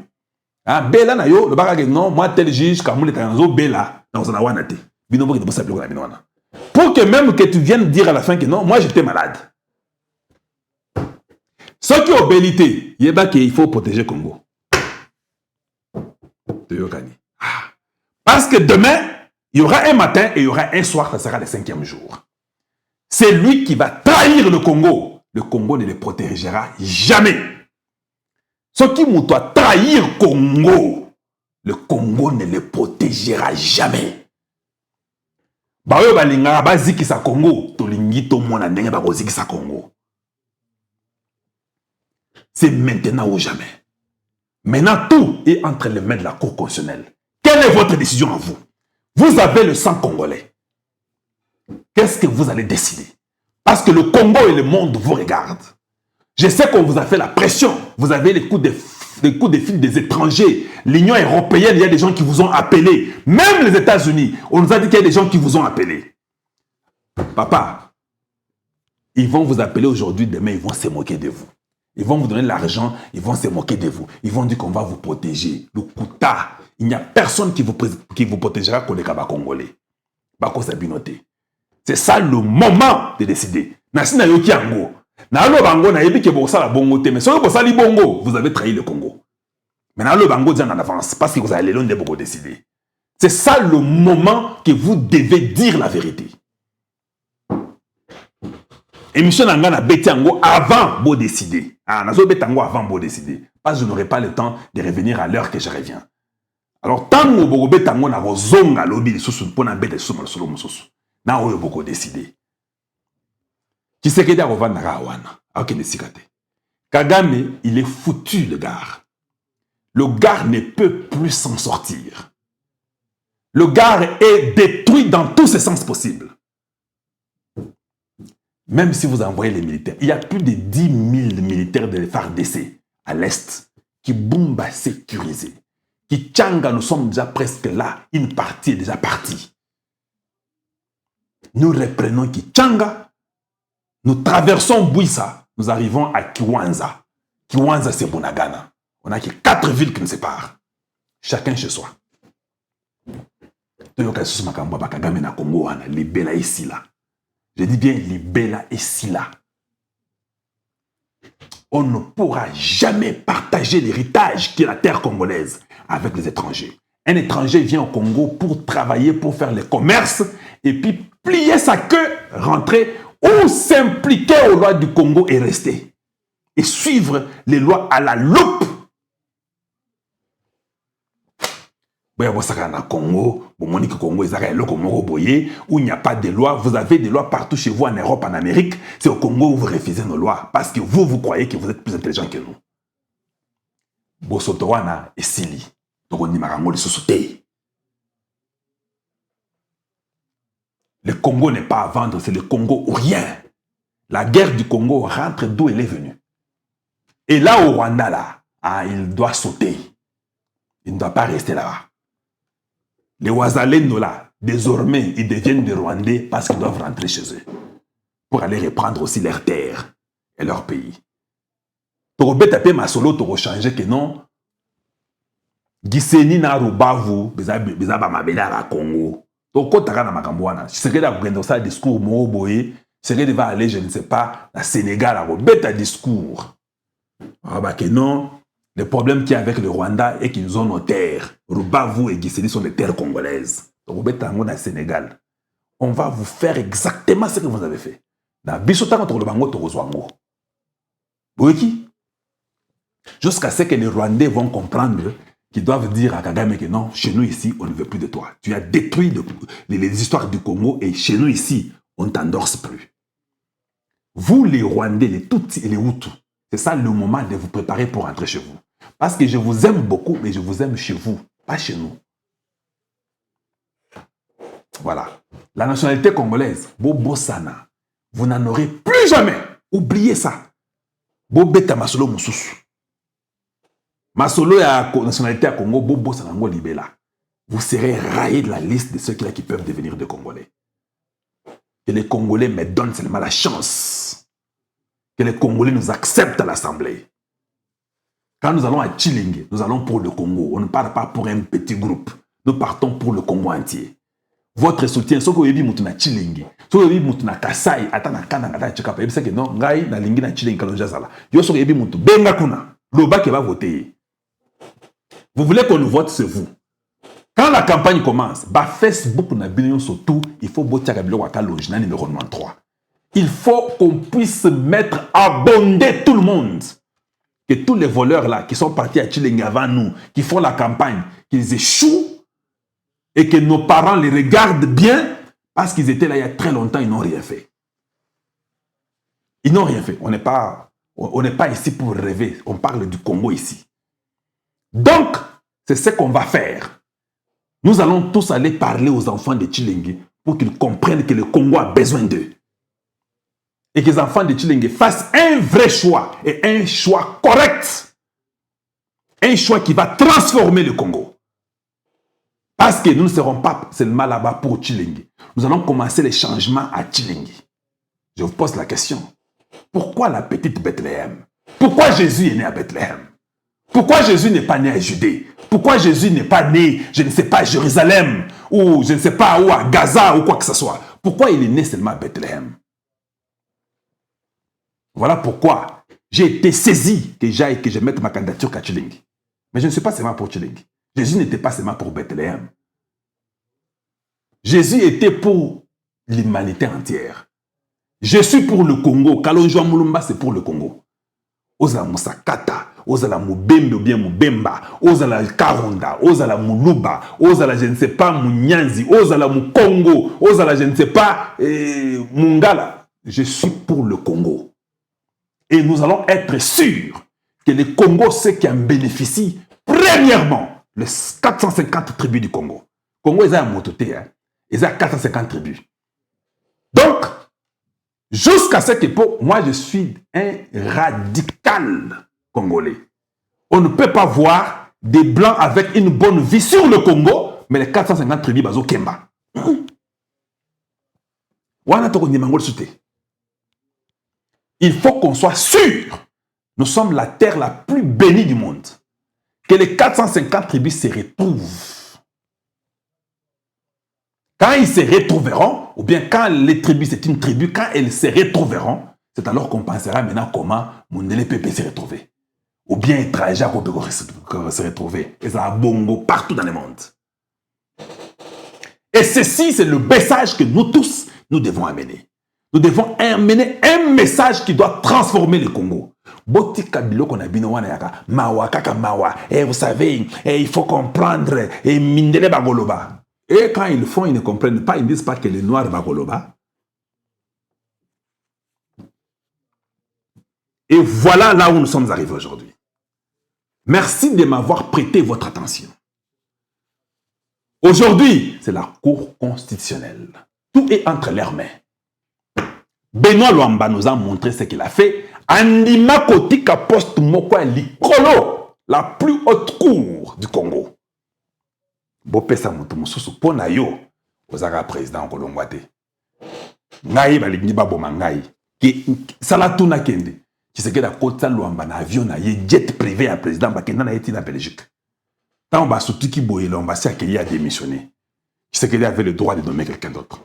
Bela na yo, le bagage non, moi tel juge quand on est en bela, dans un wanate. Pour que même que tu viennes dire à la fin que non, moi j'étais malade. Ceux qui ont bélité, il faut protéger Congo. Parce que demain, il y aura un matin et il y aura un soir, ça sera le 5e jour. C'est lui qui va trahir le Congo. Le Congo ne le protégera jamais. Ceux qui vont trahir Congo, le Congo ne le protégera jamais. Bayo balinga baziki sa Congo, tolingi to mona ndenge ba boziki sa Congo. C'est maintenant ou jamais. Maintenant tout est entre les mains de la Cour constitutionnelle. Quelle est votre décision à vous? Vous avez le sang congolais. Qu'est-ce que vous allez décider? Parce que le Congo et le monde vous regardent. Je sais qu'on vous a fait la pression. Vous avez les coups de fil des étrangers. L'Union européenne, il y a des gens qui vous ont appelé. Même les États-Unis, on nous a dit qu'il y a des gens qui vous ont appelé. Papa, ils vont vous appeler aujourd'hui, demain, ils vont se moquer de vous. Ils vont vous donner de l'argent, ils vont se moquer de vous. Ils vont dire qu'on va vous protéger. Le Kouta, il n'y a personne qui vous protégera comme les Kaba Congolais. Bako Sabinoté. C'est ça le moment de décider. Nasina yoki ango. Na lo bango na yebi ke bosa la bongo te mais si vous avez bongo, vous avez trahi le Congo. Mais na lo bango déjà en avance parce que vous allez l'on de beaucoup décider. C'est ça le moment que vous devez dire la vérité. émission nangana betango avant beau décider. Ah, nazo betango avant beau décider. Parce que je n'aurai pas le temps de revenir à l'heure que je reviens. Alors, tant que vous betango na rozonga lobi les sous pour na bête sous mal solo mususu. Na oyo boko décider. Qui sait que da rovana rawana. Ok, ne sikate. Kagame, il est foutu le gars. Le gars ne peut plus s'en sortir. Le gars est détruit dans tous ses sens possibles. Même si vous envoyez les militaires, il y a plus de 10 000 militaires de FARDC à l'Est qui Bumba sécurisé. Qui Tchanga, nous sommes déjà presque là. Une partie est déjà partie. Nous reprenons Kichanga. Nous traversons Bouissa. Nous arrivons à Kiwanza. Kiwanza, c'est Bunagana. On a que 4 villes qui nous séparent. Chacun chez soi. Libela ici là. Je dis bien Libela ici là. On ne pourra jamais partager l'héritage qui est la terre congolaise avec les étrangers. Un étranger vient au Congo pour travailler, pour faire le commerce et puis plier sa queue, rentrer ou s'impliquer aux lois du Congo et rester. Et suivre les lois à la loupe. Congo, Congo, où il n'y a pas de loi. Vous avez des lois partout chez vous en Europe, en Amérique. C'est au Congo où vous refusez nos lois. Parce que vous croyez que vous êtes plus intelligent que nous. Bosotowana et Sili. Le Congo n'est pas à vendre, c'est le Congo ou rien. La guerre du Congo rentre d'où elle est venue. Et là, au Rwanda, là, il doit sauter. Il ne doit pas rester là-bas. Les Ouazalendo là, désormais, ils deviennent des Rwandais parce qu'ils doivent rentrer chez eux. Pour aller reprendre aussi leurs terres et leur pays. Toro tapé ma solo, toro changer que non. Giseni na Rubavu, bezaba mabela à Congo. Toko taka na makambouana. C'est que dans ça discours moboye, c'est que va aller, je ne sais pas, à Sénégal, à Robeta discours. Ah bah que non. Le problème qu'il y a avec le Rwanda est qu'ils ont nos terres. Rubavu et Giseli sont des terres congolaises. Donc, au Sénégal, on va vous faire exactement ce que vous avez fait. Jusqu'à ce que les Rwandais vont comprendre qu'ils doivent dire à Kagame que non, chez nous ici, on ne veut plus de toi. Tu as détruit les histoires du Congo et chez nous ici, on ne t'endorse plus. Vous, les Rwandais, les Tutsis et les Hutus, c'est ça le moment de vous préparer pour rentrer chez vous. Parce que je vous aime beaucoup, mais je vous aime chez vous, pas chez nous. Voilà. La nationalité congolaise, Bobo Sana, vous n'en aurez plus jamais. Oubliez ça. Bobeta Masolo Moussousou. Masolo a nationalité à Congo, Bobo Sanango Libela. Vous serez raillé de la liste de ceux-là qui peuvent devenir des Congolais. Que les Congolais me donnent seulement la chance. Que les Congolais nous acceptent à l'Assemblée. Quand nous allons à Chilingue, nous allons pour le Congo. On ne part pas pour un petit groupe. Nous partons pour le Congo entier. Votre soutien, ce que vous avez dit, na Chilingue, ce que vous avez dit, na Kasai, atana kana ngata chekapa, c'est que non, ngai na lingi na Chilingue kalonja sala. Yo ce que vous avez dit, benga kuna, loba qui va voter. Vous voulez qu'on nous vote, c'est vous. Quand la campagne commence, bah Facebook na billion surtout, il faut botia kabilo waka logina numéro 93. Il faut qu'on puisse mettre abonder tout le monde. Que tous les voleurs là qui sont partis à Chilingue avant nous, qui font la campagne, qu'ils échouent et que nos parents les regardent bien parce qu'ils étaient là il y a très longtemps, ils n'ont rien fait. Ils n'ont rien fait. On n'est pas ici pour rêver. On parle du Congo ici. Donc, c'est ce qu'on va faire. Nous allons tous aller parler aux enfants de Chilingue pour qu'ils comprennent que le Congo a besoin d'eux. Et que les enfants de Chilingue fassent un vrai choix et un choix correct. Un choix qui va transformer le Congo. Parce que nous ne serons pas seulement là-bas pour Chilingue. Nous allons commencer les changements à Chilingue. Je vous pose la question. Pourquoi la petite Bethléem? Pourquoi Jésus est né à Bethléem? Pourquoi Jésus n'est pas né à Judée? Pourquoi Jésus n'est pas né, je ne sais pas, à Jérusalem ou je ne sais pas, où à Gaza ou quoi que ce soit? Pourquoi il est né seulement à Bethléem? Voilà pourquoi j'ai été saisi que j'aille, que je mette ma candidature à Chilingue. Mais je ne suis pas seulement pour Chilingue. Jésus n'était pas seulement pour Bethléem. Jésus était pour l'humanité entière. Je suis pour le Congo. Kalonji Mulumba, c'est pour le Congo. Ozala Musakata, Ozala Mubembe ou bien Mubemba, Ozala Karonda, Ozala Muluba, Ozala je ne sais pas Munyanzi, Ozala Mukongo, Ozala je ne sais pas Mungala. Je suis pour le Congo. Et nous allons être sûrs que le Congo, c'est qui en bénéficie, premièrement, les 450 tribus du Congo. Congo, ils ont un mototé, hein. Ils ont 450 tribus. Donc, jusqu'à cette époque, moi, je suis un radical congolais. On ne peut pas voir des blancs avec une bonne vie sur le Congo, mais les 450 tribus, bazo Kemba. Il faut qu'on soit sûr. Nous sommes la terre la plus bénie du monde. Que les 450 tribus se retrouvent. Quand ils se retrouveront, ou bien quand les tribus, c'est une tribu, quand elles se retrouveront, c'est alors qu'on pensera maintenant comment Mundele Pepe s'est retrouvé. Ou bien étranger à se retrouver. Et ça a bongo partout dans le monde. Et ceci, c'est le message que nous tous, nous devons amener. Nous devons amener un message qui doit transformer le Congo. Boti kabilo qu'on a bino wana yaka mawa kaka mawa. Et vous savez, il faut comprendre et mindele bagoloba. Et quand ils le font, ils ne comprennent pas, ils ne disent pas que les noirs bagoloba. Et voilà là où nous sommes arrivés aujourd'hui. Merci de m'avoir prêté votre attention. Aujourd'hui, c'est la Cour constitutionnelle. Tout est entre leurs mains. Benoît Luamba nous a montré ce qu'il a fait. Andima Kotika poste moko likolo, la plus haute cour du Congo. Bopesa mutu mususu pona yo ozaka président kolongwate. Ngai balingi baboma ngai. Ki salatuna kende. Tshisekedi akota Luamba na avion na ye jet privé à président bakenda na yeti na Belgique. Tant ba soutiki boye Luamba si akeli a démissionné. Tshisekedi avait le droit de nommer quelqu'un d'autre.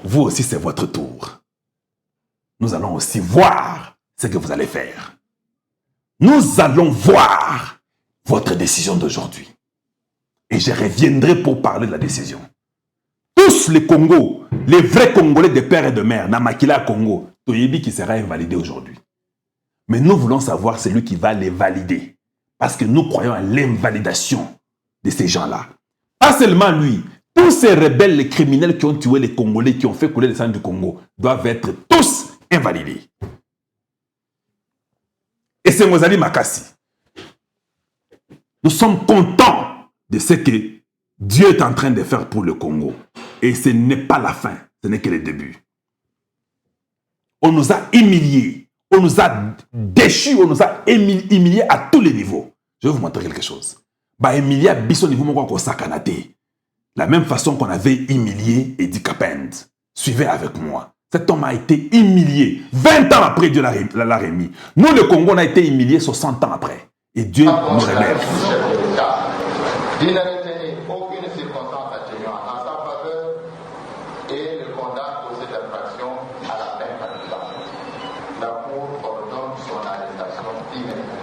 Vous aussi, c'est votre tour. Nous allons aussi voir ce que vous allez faire. Nous allons voir votre décision d'aujourd'hui. Et je reviendrai pour parler de la décision. Tous les Congos, les vrais Congolais de père et de mère, Namakila Congo, Toyebi qui sera invalidé aujourd'hui. Mais nous voulons savoir celui qui va les valider. Parce que nous croyons à l'invalidation de ces gens-là. Pas seulement lui. Tous ces rebelles, les criminels qui ont tué les Congolais, qui ont fait couler le sang du Congo, doivent être tous invalidés. Et c'est Mozali Makassi. Nous sommes contents de ce que Dieu est en train de faire pour le Congo. Et ce n'est pas la fin, ce n'est que le début. On nous a humiliés, on nous a déchus, on nous a humiliés à tous les niveaux. Je vais vous montrer quelque chose. Bah, humilié à Bisso niveau mon sakanate. La même façon qu'on avait humilié Edi Kapend. Suivez avec moi. Cet homme a été humilié. 20 ans après, Dieu l'a remis. Nous, le Congo, on a été humilié 60 ans après. Et Dieu nous relève. Il n'a retenu aucune circonstance atténuante en sa faveur et le condamne pour cette infraction à la peine capitale. La Cour ordonne son arrestation immédiate.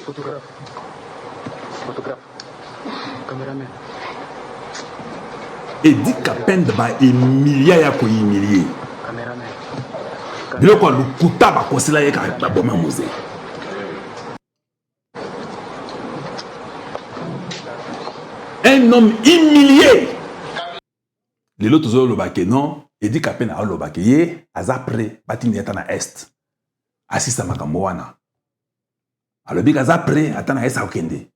Photographe. Caméraman. Edi Kapend ba emilia ya ko humilié. Caméraman. Biloko lukuta ba kosela ye ka ba boma mose. Un homme humilié. Les autres ont le non, Edi Kapend a le ye azapre batini yata na est. Asisa makambo wana. Alors big azapre atana esa okende.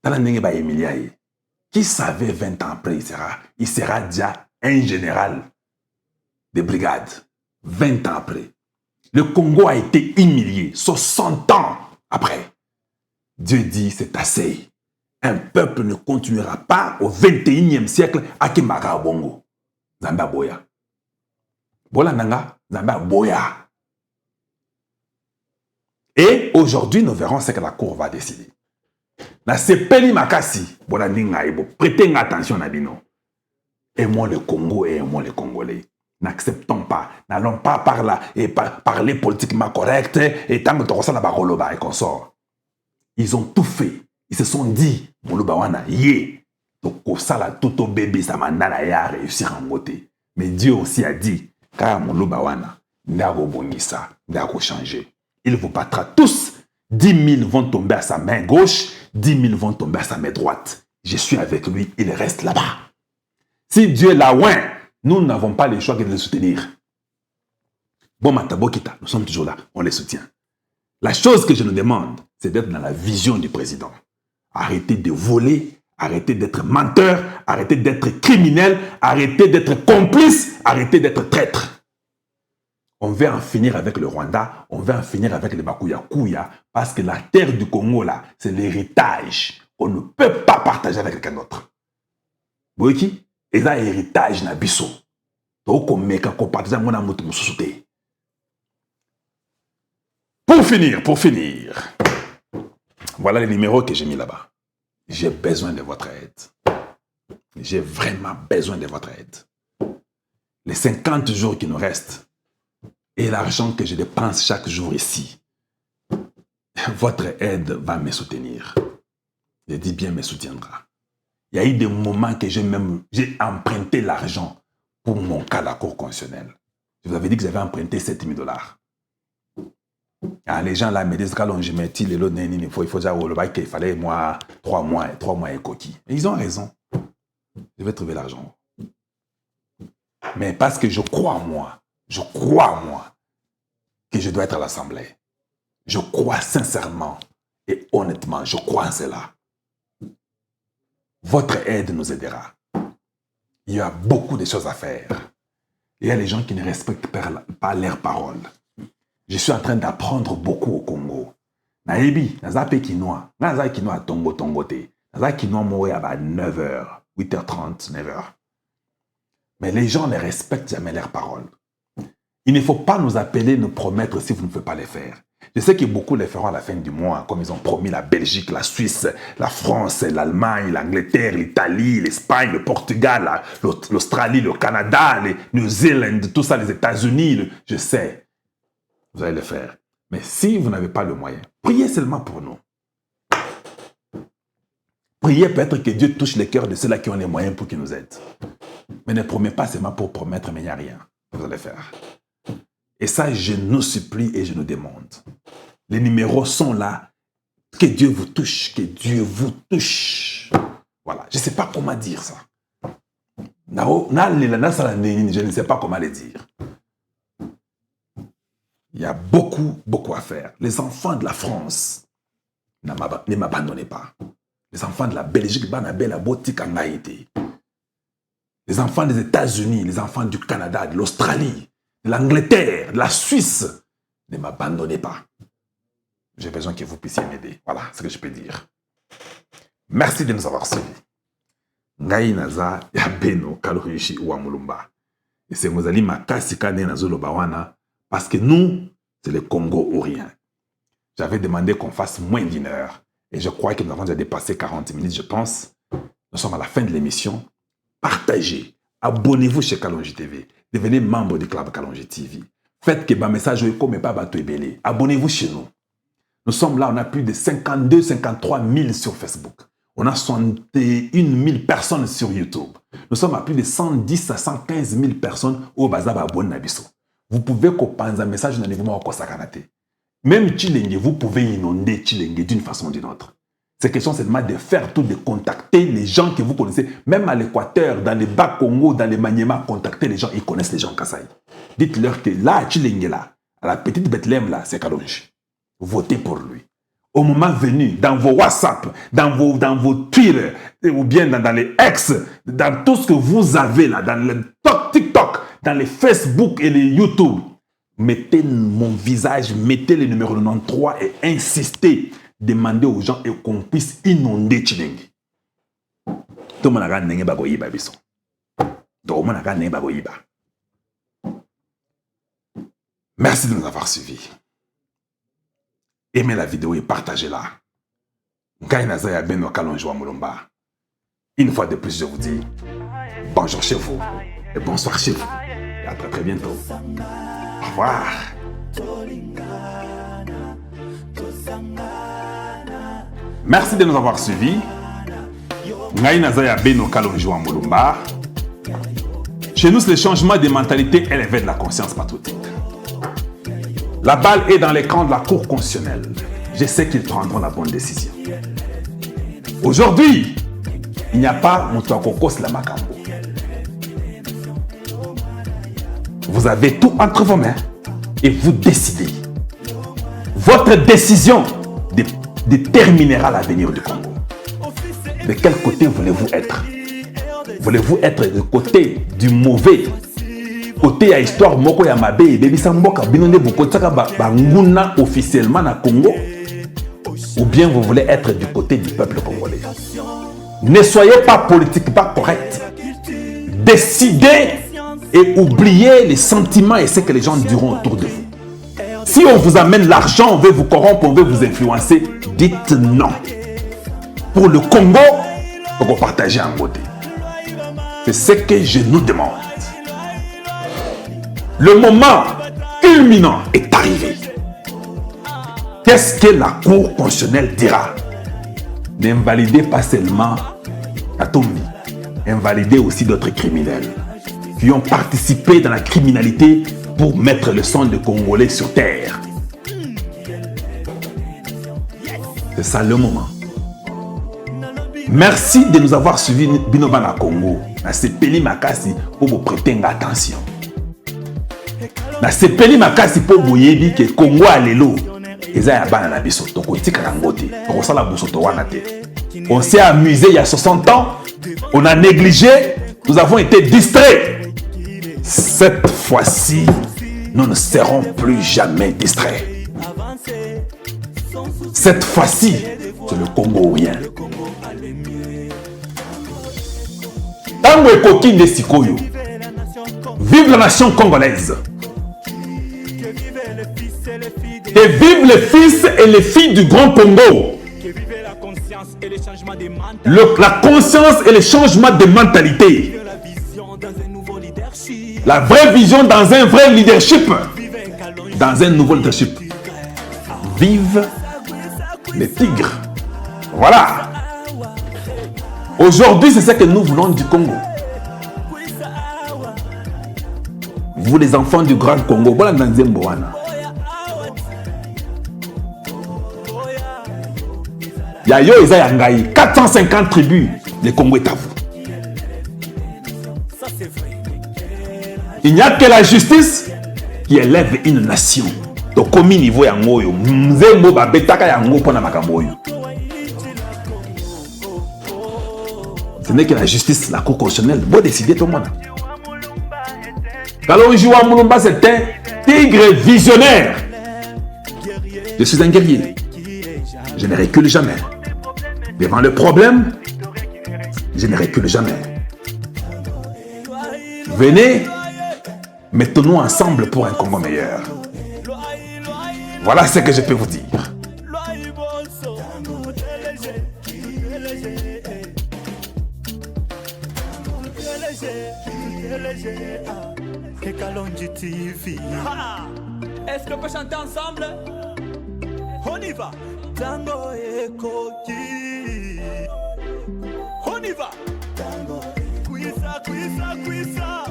Tala ndenge ba emilia ye. Qui savait 20 ans après, il sera déjà un général de brigade. 20 ans après. Le Congo a été humilié 60 ans après. Dieu dit, c'est assez. Un peuple ne continuera pas au 21e siècle à Kimaka Bongo. Zamba Boya. Bola Nanga, Zamba Boya. Et aujourd'hui, nous verrons ce que la Cour va décider. Na sepeli makasi, bolandi ngai bo, prêtez attention na bino. Aimons le Congo et aimons les Congolais. N'acceptons pas. N'allons pas par là et parler politiquement correct et tant que tu reçois la baroloba et qu'on sort. Ils ont tout fait. Ils se sont dit, Moluba wana, yé, ça la tout au bébé, ça m'a a réussi à monter. Mais Dieu aussi a dit, car Moluba wana, n'ago bonissa, n'ago changer. Il vous battra tous. 10 000 vont tomber à sa main gauche, 10 000 vont tomber à sa main droite. Je suis avec lui, il reste là-bas. Si Dieu est là, ouais, nous n'avons pas le choix que de le soutenir. Bon, Matabokita, nous sommes toujours là, on les soutient. La chose que je nous demande, c'est d'être dans la vision du président. Arrêtez de voler, arrêtez d'être menteur, arrêtez d'être criminel, arrêtez d'être complice, arrêtez d'être traître. On veut en finir avec le Rwanda, on veut en finir avec les Bakuya-Kuya, parce que la terre du Congo, là, c'est l'héritage qu'on ne peut pas partager avec quelqu'un d'autre. Vous voyez qui? Et ça, héritage na biso. Donc, on met qu'on partage avec mon société. Pour finir, voilà les numéros que j'ai mis là-bas. J'ai besoin de votre aide. J'ai vraiment besoin de votre aide. Les 50 jours qui nous restent et l'argent que je dépense chaque jour ici, votre aide va me soutenir. Je dis bien me soutiendra. Il y a eu des moments que j'ai emprunté l'argent pour mon cas d'accord constitutionnel. Je vous avais dit que j'avais emprunté 7 000 $. Ah, les gens là me disent quand je mets il faut dire qu'il fallait moi 3 mois et coquille. Et ils ont raison. Je vais trouver l'argent. Mais parce que je crois en moi que je dois être à l'Assemblée. Je crois sincèrement et honnêtement, je crois en cela. Votre aide nous aidera. Il y a beaucoup de choses à faire. Il y a les gens qui ne respectent pas leurs paroles. Je suis en train d'apprendre beaucoup au Congo. Naebi, nazape kinoa. Naza kinoa tongo te. Naza kinoa moé à 9h, 8h30, 9h. Mais les gens ne respectent jamais leurs paroles. Il ne faut pas nous appeler, nous promettre si vous ne pouvez pas les faire. Je sais que beaucoup les feront à la fin du mois, comme ils ont promis la Belgique, la Suisse, la France, l'Allemagne, l'Angleterre, l'Italie, l'Espagne, le Portugal, l'Australie, le Canada, les New Zealand, tout ça, les États-Unis. Je sais, vous allez le faire. Mais si vous n'avez pas le moyen, priez seulement pour nous. Priez peut-être que Dieu touche les cœurs de ceux-là qui ont les moyens pour qu'ils nous aident. Mais ne promets pas seulement pour promettre, mais il n'y a rien. Vous allez faire. Et ça, je nous supplie et je nous demande. Les numéros sont là. Que Dieu vous touche. Que Dieu vous touche. Voilà. Je ne sais pas comment dire ça. Je ne sais pas comment le dire. Il y a beaucoup à faire. Les enfants de la France, ne m'abandonnez pas. Les enfants de la Belgique, les enfants des États-Unis, les enfants du Canada, de l'Australie, de l'Angleterre, de la Suisse, ne m'abandonnez pas. J'ai besoin que vous puissiez m'aider. Voilà ce que je peux dire. Merci de nous avoir suivis. Ngai naza ya beno kalorishi wa mulumba. Et c'est Mozali makasi kane nazolo bawana parce que nous, c'est le Congo ou rien. J'avais demandé qu'on fasse moins d'1 heure. Et je crois que nous avons déjà dépassé 40 minutes, je pense. Nous sommes à la fin de l'émission. Partagez. Abonnez-vous chez Kalonji TV. Devenez membre du club Kalonji TV. Faites que ma message comme pas bateau belé. Abonnez-vous chez nous. Nous sommes là, on a plus de 52, 53 000 sur Facebook. On a 61 000 personnes sur YouTube. Nous sommes à plus de 110 à 115 000 personnes au Bazab abonné Nabiso. Vous pouvez copier un message dans les mouvements au Sakanate. Même Chilenge, vous pouvez inonder Chilenge d'une façon ou d'une autre. C'est question seulement de faire tout, de contacter les gens que vous connaissez. Même à l'Équateur, dans les Bas-Congo, dans les Maniema, contactez les gens, ils connaissent les gens Kassai. Dites-leur que là, à Chilenge, là, à la petite Bethléem, là, c'est Kalonji. Votez pour lui. Au moment venu, dans vos WhatsApp, dans vos Twitter, ou bien dans les X, dans tout ce que vous avez là, dans le TikTok, dans les Facebook et les YouTube, mettez mon visage, mettez le numéro 93 et insistez. Demandez aux gens et qu'on puisse inonder Chilenge. Tout le monde a gagné bagoyiba biso. Tout le monde a gagné bagoyiba. Merci de nous avoir suivis. Aimez la vidéo et partagez-la. Ngaïnaza Beno Kalonji wa Mulumba. Une fois de plus, je vous dis bonjour chez vous et bonsoir chez vous. À très très bientôt. Au revoir. Merci de nous avoir suivis. Ngai Nazaya Beno Kalonji wa Mulumba. Chez nous, c'est le changement des mentalités élevé de la conscience patriotique. La balle est dans les camps de la Cour constitutionnelle. Je sais qu'ils prendront la bonne décision. Aujourd'hui, il n'y a pas Moutouakokos la Makambo. Vous avez tout entre vos mains et vous décidez. Votre décision déterminera l'avenir du Congo. De quel côté voulez-vous être? Voulez-vous être du côté du mauvais? Côté à histoire moko ya mabe bebi samboka binonde bukotaka banguna officiellement na Congo? Ou bien vous voulez être du côté du peuple congolais? Ne soyez pas politiquement correct. Décidez et oubliez les sentiments et ce que les gens diront autour de vous. Si on vous amène l'argent, on veut vous corrompre, on veut vous influencer, dites non. Pour le Congo, il faut partager en beauté. C'est ce que je nous demande. Le moment culminant est arrivé. Qu'est-ce que la Cour constitutionnelle dira? N'invalidez pas seulement Katumbi, invalidez aussi d'autres criminels qui ont participé dans la criminalité pour mettre le sang de Congolais sur terre. C'est ça le moment. Merci de nous avoir suivis Binobana Congo. Na sepeli makasi pour vous prêter attention. Na sepeli makasi pour vous yebi que Congo alelo. Eza ya bana na biso to kotika kangote. To sala bosoto wana te. On s'est amusé il y a 60 ans. On a négligé. Nous avons été distraits. Cette fois-ci, nous ne serons plus jamais distraits. Cette fois-ci, c'est le Congo ou rien. Tango et Koki de Sikoyo. Vive la nation congolaise. Et vive les fils et les filles du Grand Congo. La conscience et le changement de mentalité. La vraie vision dans un vrai leadership. Dans un nouveau leadership. Vive les tigres. Voilà. Aujourd'hui, c'est ce que nous voulons du Congo. Vous les enfants du Grand Congo, voilà dans Zemboana. Yayo Isayangaï, 450 tribus, le Congo est à vous. Il n'y a que la justice qui élève une nation. Donc, comme niveau yangoyo, Mzembo babetaka yango pona makamboyo. Ce n'est que la justice, la Cour constitutionnelle. Vous décidez tout le monde. Kalonji wa Mulumba, c'est un tigre visionnaire. Je suis un guerrier. Je ne recule jamais. Devant le problème, je ne recule jamais. Venez, mettons-nous ensemble pour un Congo meilleur. Voilà ce que je peux vous dire. Est-ce qu'on peut chanter ensemble? On y va. Tango et Koki. On y va. Tango. Kwisa, kwisa, kwisa.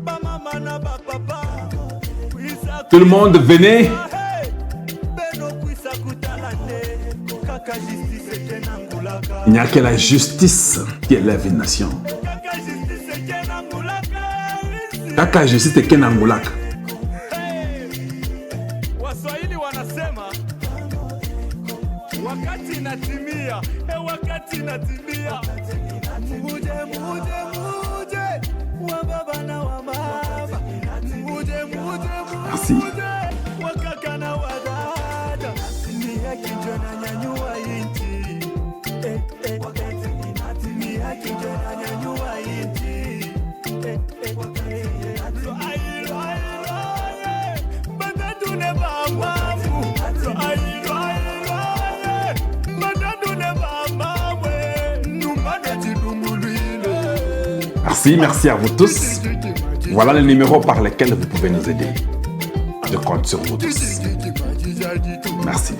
Ba mama na ba papa. Kwisa. Tout le monde, venez. Il n'y a que la justice qui élève une nation. Kaka justice est Kenangulaka. Waswahili wanasema wakati inatimia, wakati inatimia. Muje, muje, muje, wa baba na wa mama. Muje, muje, muje, wa kaka na wa dada. Ni haki ndio inanyanyua nchi. Wakati inatimia, haki ndio inanyanyua nchi. Merci à vous tous. Voilà le numéro par lequel vous pouvez nous aider. Je compte sur vous tous. Merci.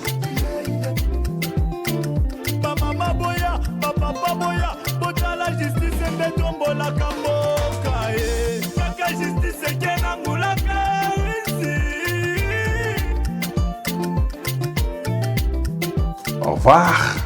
Au revoir.